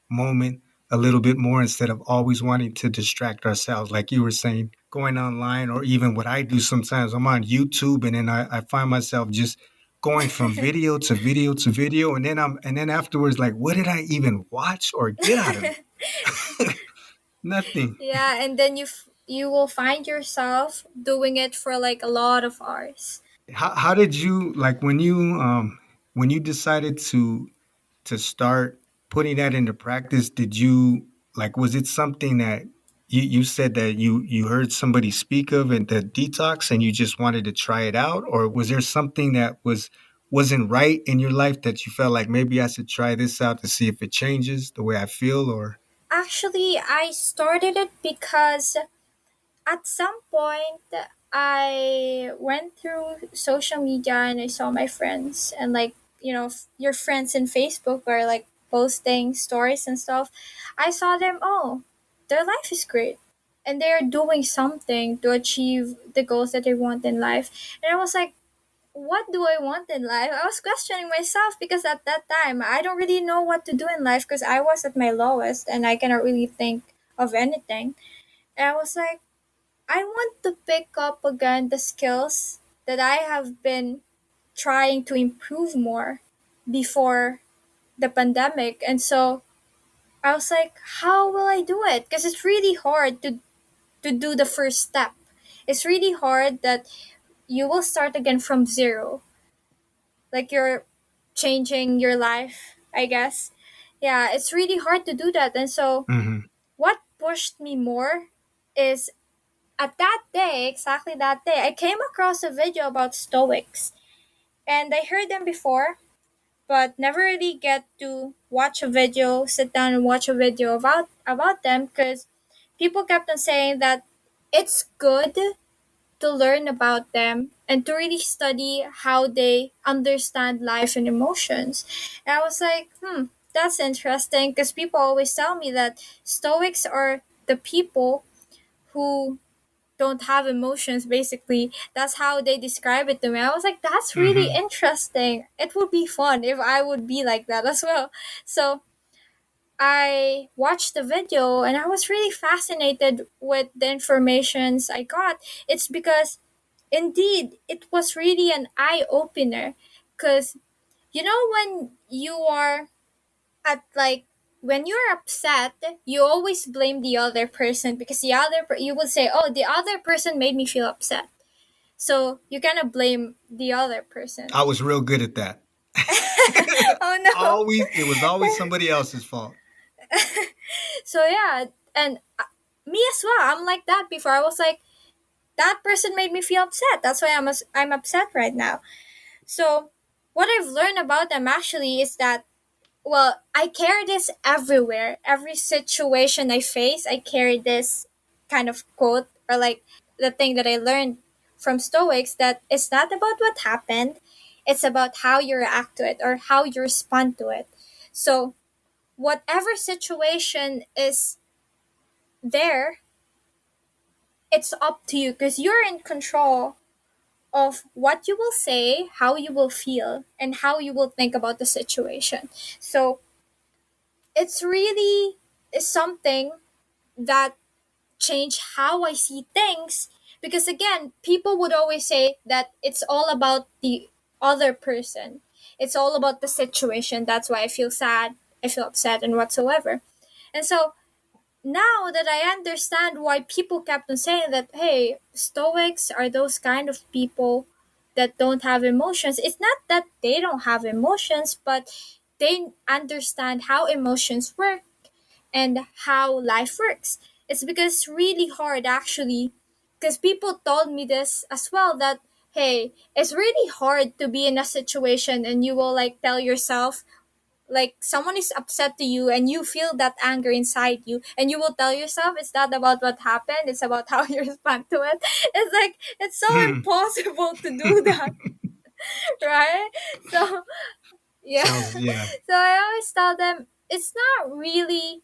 moment a little bit more instead of always wanting to distract ourselves. Like you were saying, going online, or even what I do sometimes, I'm on YouTube and then I find myself just going from video to video to video. And then afterwards, like, what did I even watch or get out of it? Nothing. Yeah, and then you will find yourself doing it for like a lot of hours. How did you, like, when you decided to start putting that into practice, did you, like, was it something that you said that you heard somebody speak of in the detox and you just wanted to try it out, or was there something that wasn't right in your life that you felt like maybe I should try this out to see if it changes the way I feel? Or Actually, I started it because at some point I went through social media and I saw my friends and like your friends in Facebook are like posting stories and stuff. I saw them. Oh, their life is great, and they're doing something to achieve the goals that they want in life. And I was like, what do I want in life? I was questioning myself because at that time I don't really know what to do in life because I was at my lowest and I cannot really think of anything. And I was like, I want to pick up again the skills that I have been trying to improve more before the pandemic. And so I was like, how will I do it? Because it's really hard to do the first step. It's really hard that you will start again from zero. Like you're changing your life, I guess. Yeah, it's really hard to do that. And so Mhm. what pushed me more is at that day, exactly that day, I came across a video about Stoics. And I heard them before, but never really get to watch a video, sit down and watch a video about them because people kept on saying that it's good to learn about them and to really study how they understand life and emotions. And I was like, that's interesting because people always tell me that Stoics are the people who don't have emotions, basically. That's how they describe it to me. I was like, that's really Hmm. interesting. It would be fun if I would be like that as well. So I watched the video and I was really fascinated with the informations I got. It's because indeed it was really an eye opener because you know when you are at like when you're upset, you always blame the other person because you will say, "Oh, the other person made me feel upset." So you kind of blame the other person. I was real good at that. Oh no. Always, it was always somebody else's fault. So yeah, and me as well. I'm like that before. I was like, that person made me feel upset. That's why I'm upset right now. So what I've learned about them actually is that, well, I carry this everywhere. Every situation I face, I carry this kind of quote or like the thing that I learned from Stoics, that it's not about what happened, it's about how you react to it or how you respond to it. So whatever situation is there, it's up to you because you're in control of what you will say, how you will feel, and how you will think about the situation. So it's really something that changed how I see things. Because again, people would always say that it's all about the other person. It's all about the situation. That's why I feel sad, I feel upset, and whatsoever. And so now that I understand why people kept on saying that, hey, Stoics are those kind of people that don't have emotions. It's not that they don't have emotions, but they understand how emotions work and how life works. It's because it's really hard actually, because people told me this as well that, hey, it's really hard to be in a situation and you will like tell yourself, like someone is upset to you and you feel that anger inside you and you will tell yourself it's not about what happened, it's about how you respond to it. It's like it's so Hmm. impossible to do that. Right? So yeah. Sounds, yeah. So I always tell them it's not really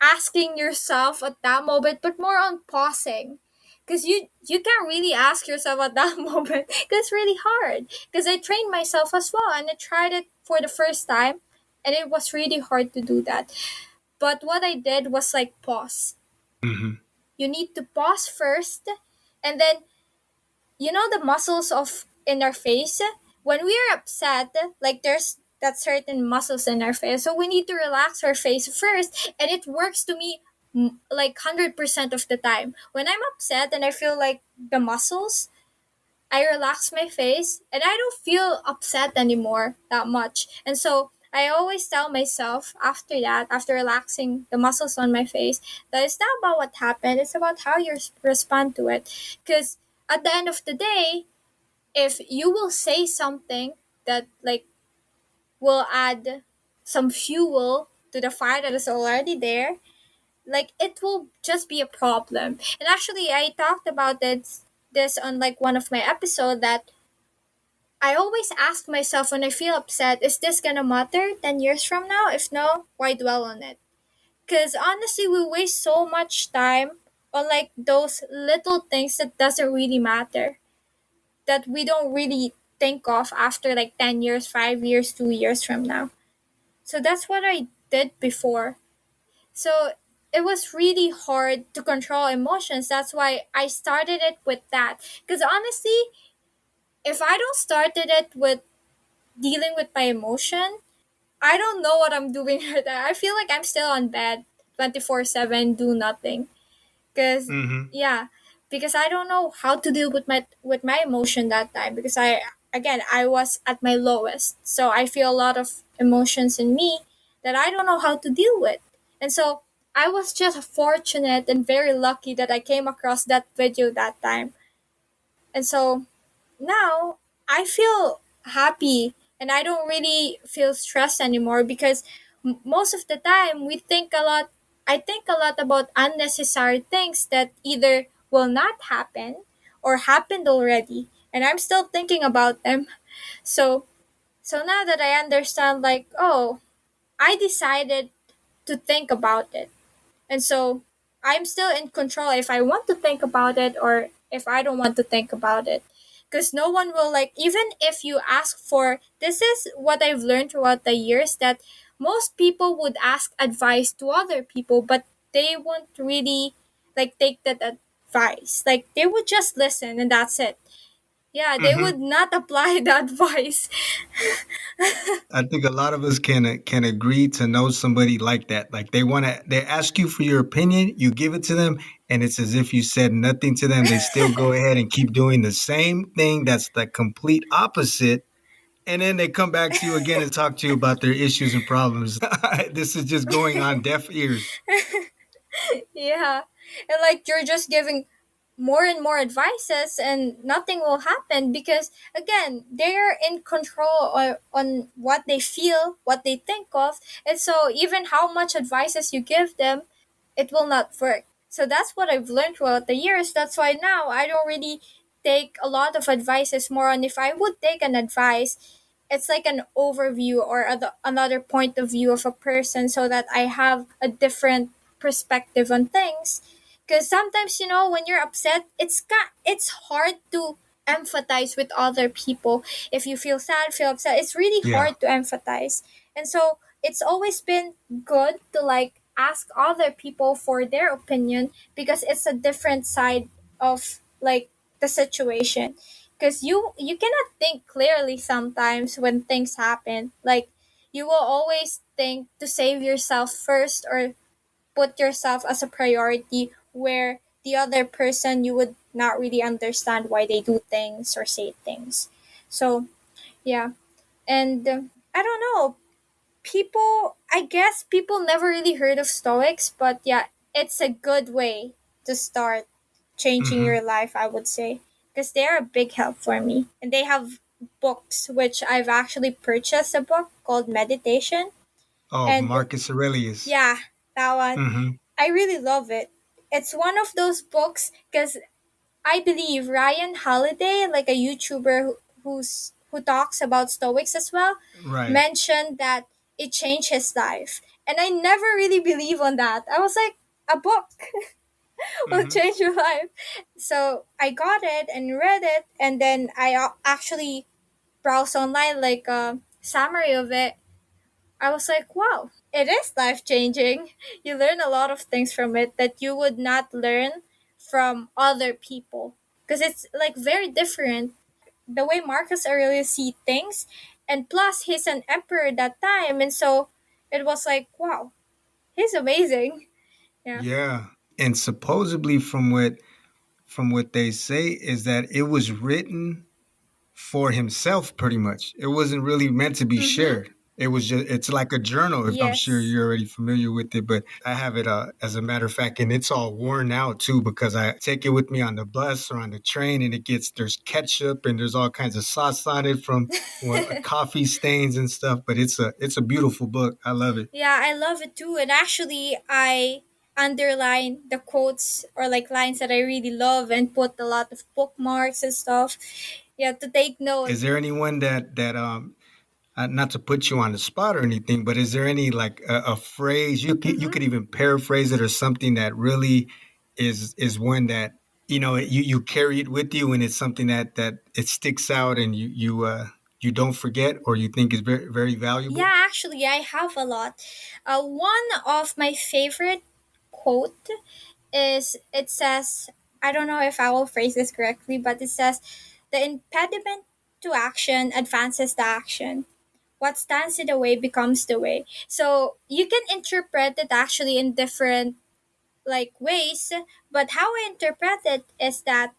asking yourself at that moment but more on pausing, because you can't really ask yourself at that moment because it's really hard, because I trained myself as well and I tried it for the first time and it was really hard to do that. But what I did was like pause. Hmm. You need to pause first, and then you know the muscles of in our face, when we are upset, like there's that certain muscles in our face, so we need to relax our face first, and it works to me like 100% of the time. When I'm upset and I feel like the muscles, I relax my face and I don't feel upset anymore that much. And so I always tell myself after that, after relaxing the muscles on my face, that it's not about what happened, it's about how you respond to it. Because at the end of the day, if you will say something that like will add some fuel to the fire that is already there, like it will just be a problem. And actually I talked about this on like one of my episode, that I always ask myself when I feel upset, is this gonna matter 10 years from now? If no, why dwell on it? Because honestly, we waste so much time on like those little things that doesn't really matter, that we don't really think of after like 10 years, 5 years, 2 years from now. So that's what I did before. So it was really hard to control emotions. That's why I started it with that. Because honestly, if I don't started it with dealing with my emotion, I don't know what I'm doing right now. I feel like I'm still on bed 24/7, do nothing. Cause Hmm. yeah, because I don't know how to deal with my emotion that time, because I was at my lowest. So I feel a lot of emotions in me that I don't know how to deal with. And so I was just fortunate and very lucky that I came across that video that time. And so now I feel happy and I don't really feel stressed anymore, because most of the time we think a lot I think a lot about unnecessary things that either will not happen or happened already, and I'm still thinking about them. So so now that I understand, like, oh, I decided to think about it. And so I'm still in control if I want to think about it or if I don't want to think about it. Because no one will, like, even if you ask for, this is what I've learned throughout the years, that most people would ask advice to other people, but they won't really, like, take that advice. Like, they would just listen and that's it. Yeah, they Hmm. would not apply the advice. I think a lot of us can agree to know somebody like that. Like they ask you for your opinion, you give it to them, and it's as if you said nothing to them. They still go ahead and keep doing the same thing that's the complete opposite. And then they come back to you again and talk to you about their issues and problems. This is just going on deaf ears. Yeah. And like you're just giving more and more advices and nothing will happen because again, they're in control on what they feel, what they think of. And so even how much advices you give them, it will not work. So that's what I've learned throughout the years. That's why now I don't really take a lot of advices. More on if I would take an advice, it's like an overview or another point of view of a person so that I have a different perspective on things. Because sometimes, when you're upset, it's hard to empathize with other people. If you feel sad, feel upset, it's really Yeah. hard to empathize. And so it's always been good to like ask other people for their opinion because it's a different side of like the situation, because you cannot think clearly sometimes when things happen. Like you will always think to save yourself first or put yourself as a priority, where the other person you would not really understand why they do things or say things. So yeah. And I don't know, people, I guess people never really heard of Stoics, but yeah, it's a good way to start changing Hmm. your life, I would say, because they're a big help for me. And they have books, which I've actually purchased a book called Meditation. Oh, And Marcus Aurelius. yeah, that one. Hmm. I really love it. It's one of those books because I believe Ryan Holiday, like a YouTuber who talks about Stoics as well, Right. mentioned that it changed his life. And I never really believe on that. I was like, a book will Hmm. change your life. So I got it and read it, and then I actually browsed online like a summary of it. I was like, wow, it is life changing. You learn a lot of things from it that you would not learn from other people. Because it's like very different the way Marcus Aurelius see things. And plus, he's an emperor that time. And so it was like, wow, he's amazing. Yeah. Yeah. And supposedly from what they say is that it was written for himself pretty much. It wasn't really meant to be Mm-hmm. shared. It was just it's like a journal. If I'm sure Yes. you're already familiar with it, but I have it as a matter of fact, and it's all worn out too because I take it with me on the bus or on the train, and there's ketchup and there's all kinds of sauce on it from coffee stains and stuff. But it's a beautiful book. I love it. Yeah, I love it too. And actually, I underline the quotes or like lines that I really love and put a lot of bookmarks and stuff. Yeah, to take note. Is there anyone that not to put you on the spot or anything, but is there any like a phrase you Mm-hmm. could even paraphrase it or something that really is one that you carry it with you and it's something that it sticks out and you don't forget or you think is very very Yeah, valuable? actually, I have a lot. One of my favorite quote is, it says, I don't know if I will phrase this correctly, but it says, the impediment to action advances the action. What stands in the way becomes the way. So you can interpret it actually in different like ways, but how I interpret it is that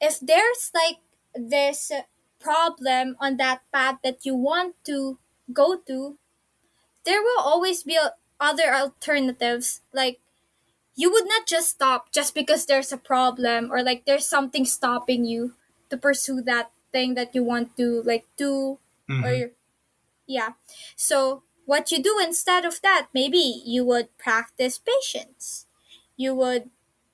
if there's like this problem on that path that you want to go to, there will always be other alternatives. Like you would not just stop just because there's a problem or like there's something stopping you to pursue that thing that you want to like do, Hmm. or yeah. So what you do instead of that, maybe you would practice patience. You would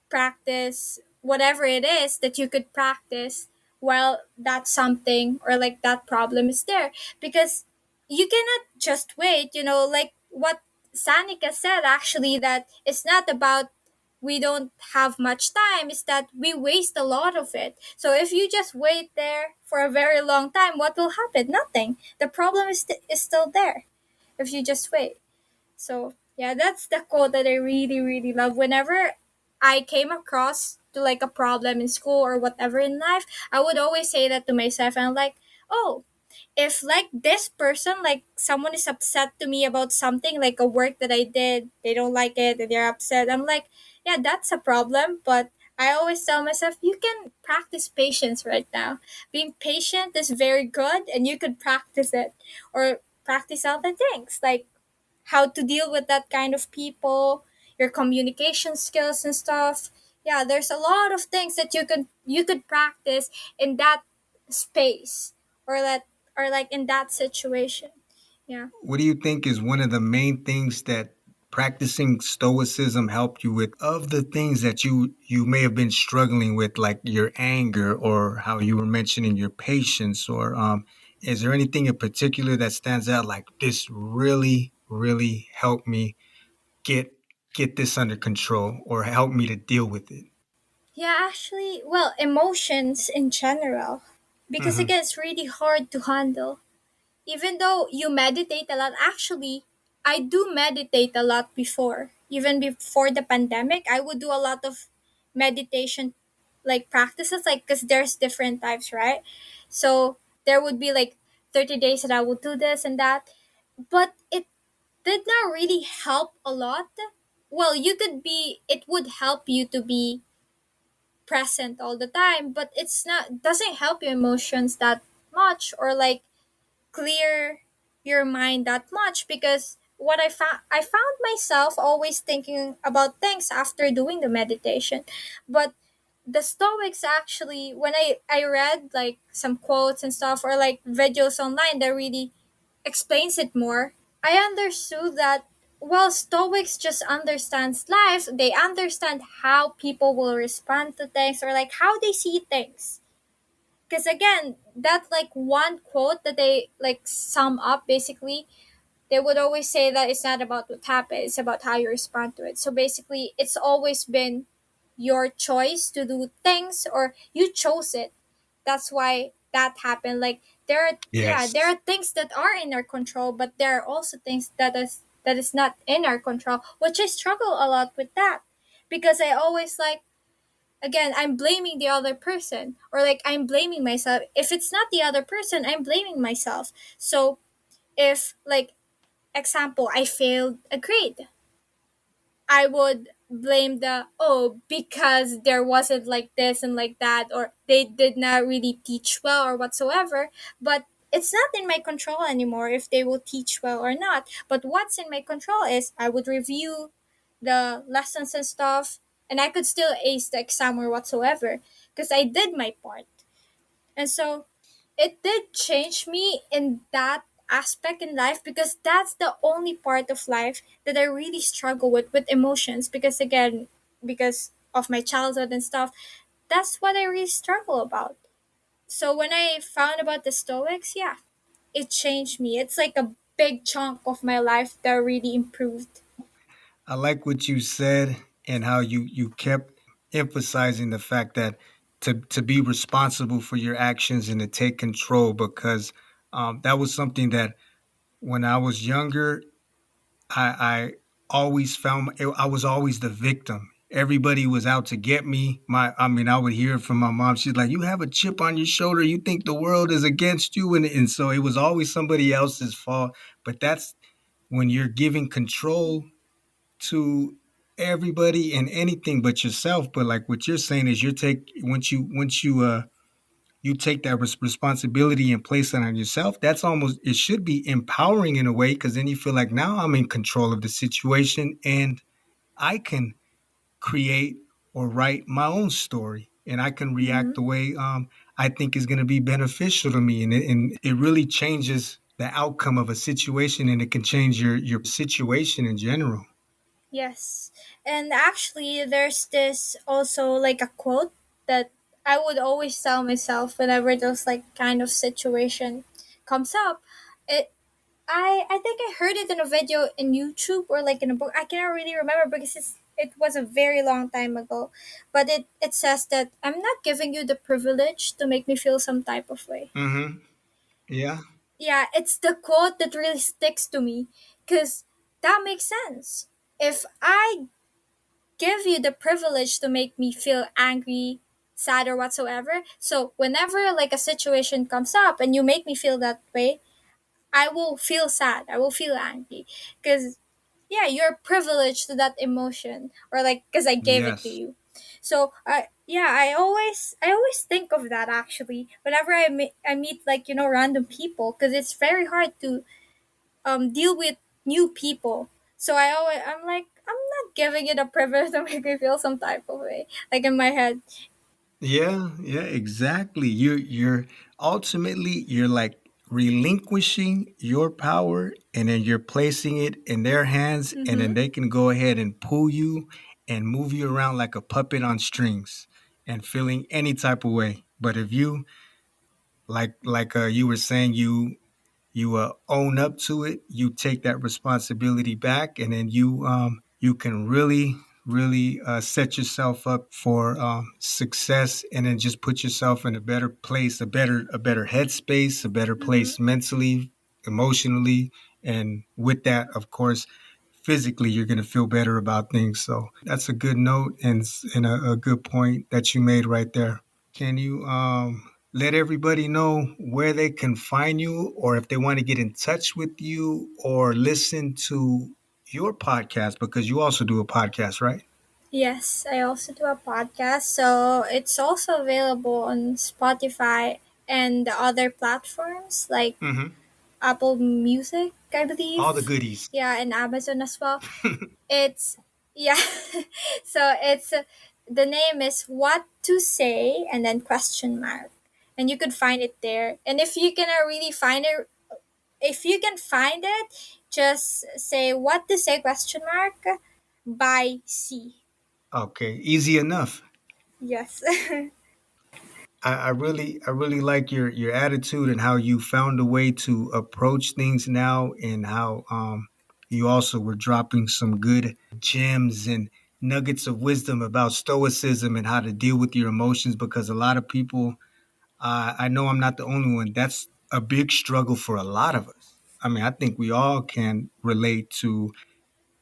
practice whatever it is that you could practice while that something or like that problem is there, because you cannot just wait, like what Sanika said, actually, that it's not about we don't have much time, is that we waste a lot of it. So if you just wait there for a very long time, what will happen? Nothing. The problem is still there if you just wait. So yeah, that's the quote that I really, really love. Whenever I came across to like a problem in school or whatever in life, I would always say that to myself, and I'm like, oh, if like this person, like someone is upset to me about something, like a work that I did, they don't like it and they're upset. I'm like, yeah, that's a problem. But I always tell myself, you can practice patience right now. Being patient is very good and you could practice it, or practice other things like how to deal with that kind of people, your communication skills and stuff. Yeah, there's a lot of things that you could practice in that space, or that, or like in that situation. Yeah. What do you think is one of the main things that practicing Stoicism helped you with, of the things that you may have been struggling with, like your anger or how you were mentioning your patience, or is there anything in particular that stands out like this really, really helped me get get this under control or help me to deal with it? Yeah, actually, well, emotions in general, because Hmm. again, it's really hard to handle. Even though you meditate a lot, actually, I do meditate a lot before. Even before the pandemic, I would do a lot of meditation like practices, like, because there's different types, right? So there would be like 30 days that I would do this and that, but it did not really help a lot. Well, it would help you to be present all the time, but it's not doesn't help your emotions that much, or like clear your mind that much, because I found myself always thinking about things after doing the meditation. But the Stoics, actually, when I read like some quotes and stuff, or like videos online that really explains it more, I understood that while Stoics just understands life, they understand how people will respond to things, or like how they see things. Because again, that like one quote that they like sum up, basically they would always say that it's not about what happened, it's about how you respond to it. So basically, it's always been your choice to do things, or you chose it. That's why that happened. Like there Yes. are things that are in our control, but there are also things that is not in our control, which I struggle a lot with that, because I always like, again, I'm blaming the other person, or like I'm blaming myself. If it's not the other person, I'm blaming myself. So if, like, example, I failed a grade, I would blame the, oh, because there wasn't like this and like that, or they did not really teach well or whatsoever. But it's not in my control anymore if they will teach well or not. But what's in my control is I would review the lessons and stuff, and I could still ace the exam or whatsoever, because I did my part. And so it did change me in that aspect in life, because that's the only part of life that I really struggle with emotions, because again, because of my childhood and stuff, that's what I really struggle about. So when I found about the Stoics, yeah, it changed me. It's like a big chunk of my life that really improved. I like what you said and how you kept emphasizing the fact that to be responsible for your actions and to take control, because that was something that when I was younger, I always found I was always the victim. Everybody was out to get me. I mean, I would hear it from my mom. She's like, "You have a chip on your shoulder. You think the world is against you," and so it was always somebody else's fault. But that's when you're giving control to everybody and anything but yourself. But like what you're saying is, you take that responsibility and place it on yourself. That's almost, it should be empowering in a way, because then you feel like now I'm in control of the situation and I can create or write my own story, and I can react Mm-hmm. the way I think is going to be beneficial to me, and it really changes. the outcome of a situation, and it can change your situation in general. Yes. And actually, there's this also like a quote that I would always tell myself whenever those like kind of situation comes up. It I think I heard it in a video in YouTube or like in a book. I cannot really remember because it was a very long time ago. But it says that I'm not giving you the privilege to make me feel some type of way. Mm-hmm. Yeah. Yeah, it's the quote that really sticks to me because that makes sense. If I give you the privilege to make me feel angry, sad, or whatsoever, so whenever like a situation comes up and you make me feel that way, I will feel sad. I will feel angry because yeah, you're privileged to that emotion or like because I gave it to Yes. you. So yeah, I always think of that actually whenever I meet like random people because it's very hard to deal with new people. So I'm like I'm not giving it a privilege to make me feel some type of way like in my head. Yeah, yeah, exactly. You're ultimately you're like relinquishing your power, and then you're placing it in their hands, and then Mm-hmm. they can go ahead and pull you and move you around like a puppet on strings and feeling any type of way. But if you you were saying, you own up to it, you take that responsibility back, and then you can really set yourself up for success, and then just put yourself in a better place, a better headspace, a better Mm-hmm. place mentally, emotionally, and with that, of course, physically, you're going to feel better about things. So that's a good note, and a good point that you made right there. Can you let everybody know where they can find you, or if they want to get in touch with you or listen to your podcast, because you also do a podcast, right? Yes, I also do a podcast, so it's also available on Spotify and the other platforms like Mm-hmm. Apple Music, I All the believe. goodies. Yeah, and Amazon as well. It's yeah. So the name is What to Say and then question mark. And you could find it there. And if you can really find it if you can find it, just say what to say question mark by C. Okay, easy enough. Yes. I really like your attitude and how you found a way to approach things now, and how you also were dropping some good gems and nuggets of wisdom about stoicism and how to deal with your emotions, because a lot of people, I know I'm not the only one, that's a big struggle for a lot of us. I mean, I think we all can relate to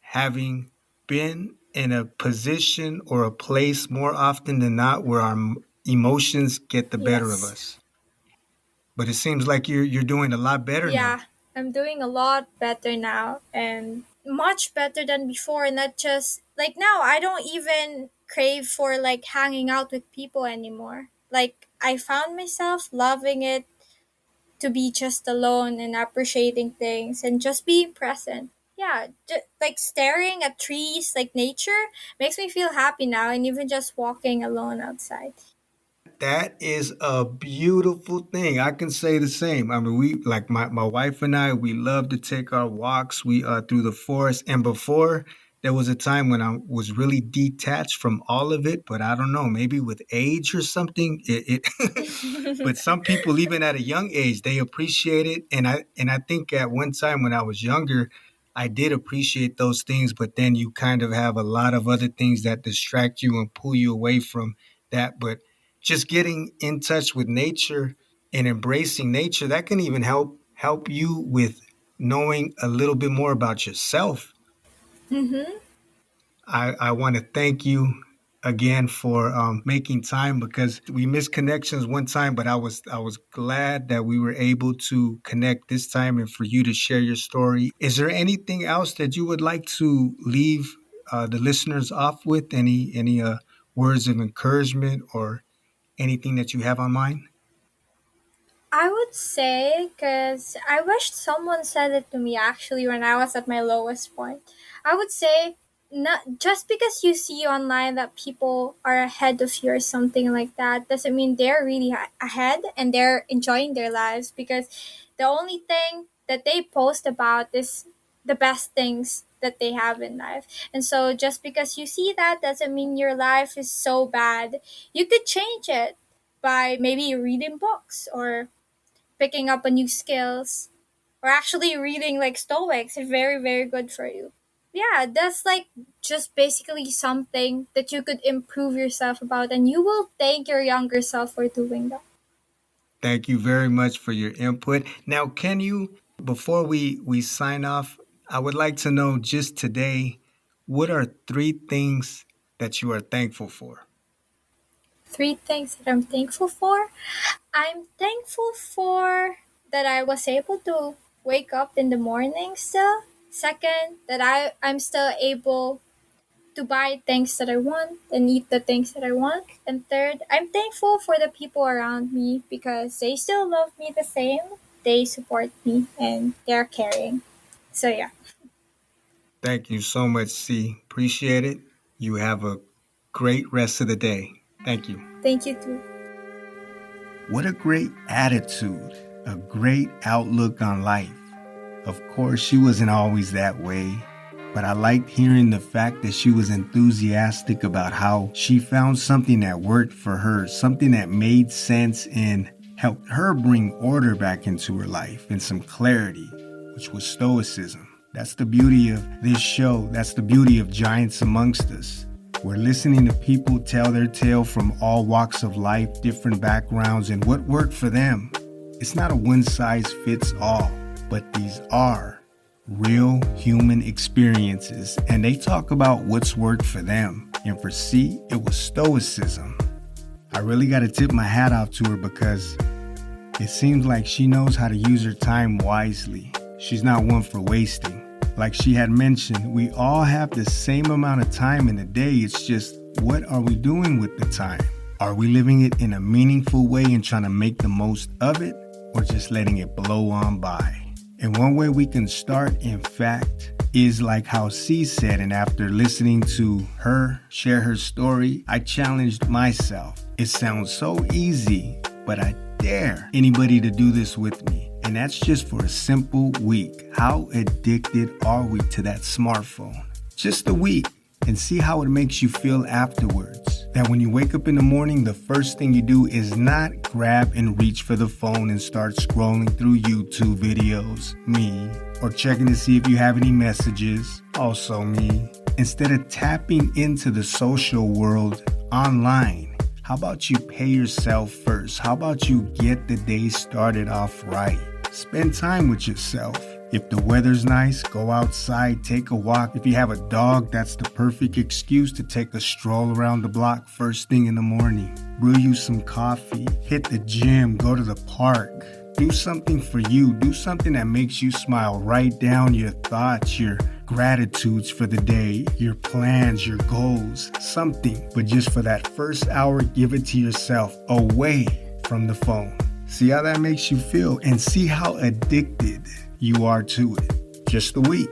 having been in a position or a place more often than not where our emotions get the better of Yes. us. But it seems like you're doing a lot better now. Yeah, I'm doing a lot better now and much better than before. Not just like now, I don't even crave for like hanging out with people anymore. Like, I found myself loving it to be just alone and appreciating things and just being present. Yeah, like staring at trees, like nature, makes me feel happy now, and even just walking alone outside. That is a beautiful thing. I can say the same. I mean, we like my wife and I, we love to take our walks. We through the forest. And before, there was a time when I was really detached from all of it, but I don't know, maybe with age or something, it but some people, even at a young age, they appreciate it. And I think at one time when I was younger, I did appreciate those things, but then you kind of have a lot of other things that distract you and pull you away from that. But just getting in touch with nature and embracing nature, that can even help you with knowing a little bit more about yourself. Mm-hmm. I want to thank you again for making time, because we missed connections one time, but I was glad that we were able to connect this time and for you to share your story. Is there anything else that you would like to leave the listeners off with? Any words of encouragement or anything that you have on mind? I would say, because I wished someone said it to me actually when I was at my lowest point. I would say, not just because you see online that people are ahead of you or something like that doesn't mean they're really ahead and they're enjoying their lives. Because the only thing that they post about is the best things that they have in life. And so just because you see that doesn't mean your life is so bad. You could change it by maybe reading books or picking up a new skills or actually reading like Stoics is very, very good for you. Yeah, that's like just basically something that you could improve yourself about, and you will thank your younger self for doing that. Thank you very much for your input. Now, can you, before we sign off, I would like to know just today, what are 3 things that you are thankful for? 3 things that I'm thankful for. I'm thankful for that I was able to wake up in the morning still. Second, that I'm still able to buy things that I want and eat the things that I want. And third, I'm thankful for the people around me because they still love me the same. They support me and they're caring. So yeah, Thank you so much, C. Appreciate it. You have a great rest of the day. Thank you. thank you too. What a great attitude, a great outlook on life. Of course, she wasn't always that way, but I liked hearing the fact that she was enthusiastic about how she found something that worked for her, something that made sense and helped her bring order back into her life and some clarity, which was Stoicism. That's the beauty of this show. That's the beauty of Giants Amongst Us. We're listening to people tell their tale from all walks of life, different backgrounds, and what worked for them. It's not a one-size-fits-all, but these are real human experiences, and they talk about what's worked for them. And for C, it was Stoicism. I really got to tip my hat off to her because it seems like she knows how to use her time wisely. She's not one for wasting. Like she had mentioned, we all have the same amount of time in a day. It's just, what are we doing with the time? Are we living it in a meaningful way and trying to make the most of it, or just letting it blow on by? And one way we can start, in fact, is like how C said, and after listening to her share her story, I challenged myself. It sounds so easy, but I dare anybody to do this with me. And that's just for a simple week. How addicted are we to that smartphone? Just a week, and see how it makes you feel afterwards. That when you wake up in the morning, the first thing you do is not grab and reach for the phone and start scrolling through YouTube videos, me, or checking to see if you have any messages, also me. Instead of tapping into the social world online, how about you pay yourself first? How about you get the day started off right? Spend time with yourself. If the weather's nice, go outside, take a walk. If you have a dog, that's the perfect excuse to take a stroll around the block first thing in the morning. Brew you some coffee, hit the gym, go to the park. Do something for you. Do something that makes you smile. Write down your thoughts, your gratitudes for the day, your plans, your goals, something. But just for that first hour, give it to yourself away from the phone. See how that makes you feel and see how addicted you are to it. Just a week.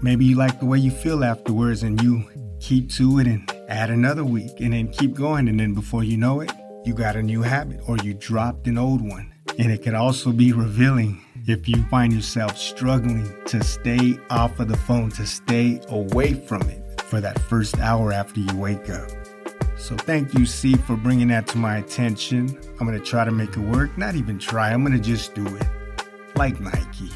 Maybe you like the way you feel afterwards and you keep to it and add another week and then keep going. And then before you know it, you got a new habit or you dropped an old one. And it can also be revealing if you find yourself struggling to stay off of the phone, to stay away from it for that first hour after you wake up. So thank you, C, for bringing that to my attention. I'm going to try to make it work. Not even try. I'm going to just do it. Like Nike.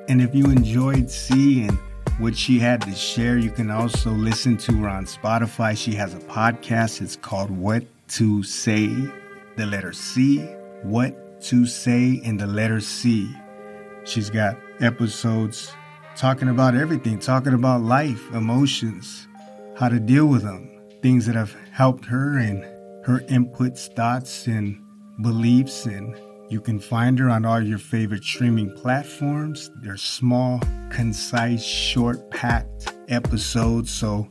And if you enjoyed C and what she had to share, you can also listen to her on Spotify. She has a podcast. It's called What to Say, the letter C. What to Say and the letter C. She's got episodes talking about everything, talking about life, emotions, how to deal with them. Things that have helped her and her inputs, thoughts, and beliefs. And you can find her on all your favorite streaming platforms. They're small, concise, short-packed episodes, so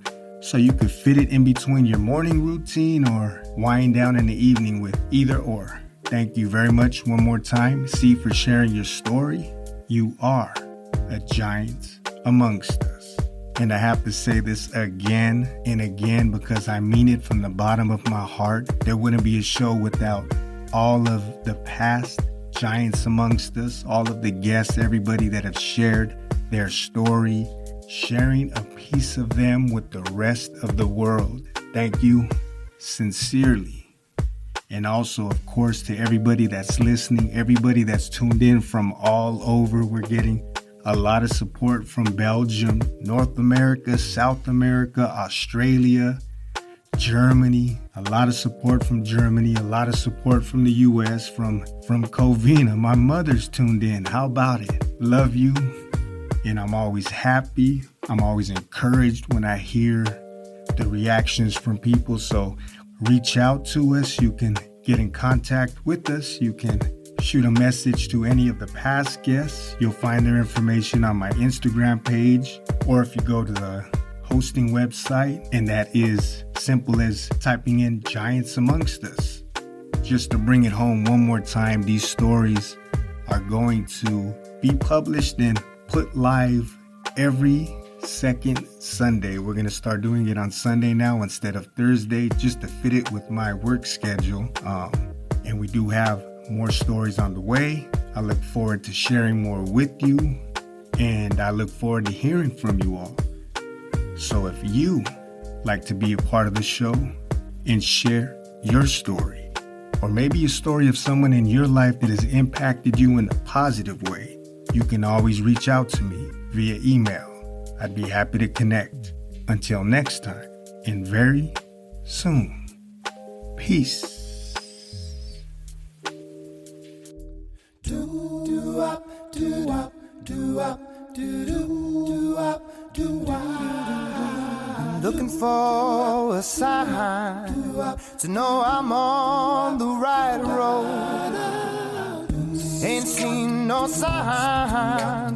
you could fit it in between your morning routine or wind down in the evening with either or. Thank you very much one more time, C, for sharing your story. You are a giant amongst us. And I have to say this again and again because I mean it from the bottom of my heart. There wouldn't be a show without all of the past giants amongst us, all of the guests, everybody that have shared their story, sharing a piece of them with the rest of the world. Thank you sincerely. And also, of course, to everybody that's listening, everybody that's tuned in from all over. We're getting a lot of support from Belgium, North America, South America, Australia, Germany, a lot of support from Germany, a lot of support from the US, from Covina. My mother's tuned in. How about it? Love you. And I'm always happy. I'm always encouraged when I hear the reactions from people. So reach out to us. You can get in contact with us. You can shoot a message to any of the past guests. You'll find their information on my Instagram page, or if you go to the hosting website, and that is simple as typing in Giants Amongst Us. Just to bring it home one more time, these stories are going to be published and put live every second Sunday. We're going to start doing it on Sunday now instead of Thursday, just to fit it with my work schedule. And we do have more stories on the way. I look forward to sharing more with you, and I look forward to hearing from you all. So if you like to be a part of the show and share your story, or maybe a story of someone in your life that has impacted you in a positive way, you can always reach out to me via email. I'd be happy to connect. Until next time, and very soon. Peace. I'm looking for a sign to know I'm on the right road. Ain't seen no sign,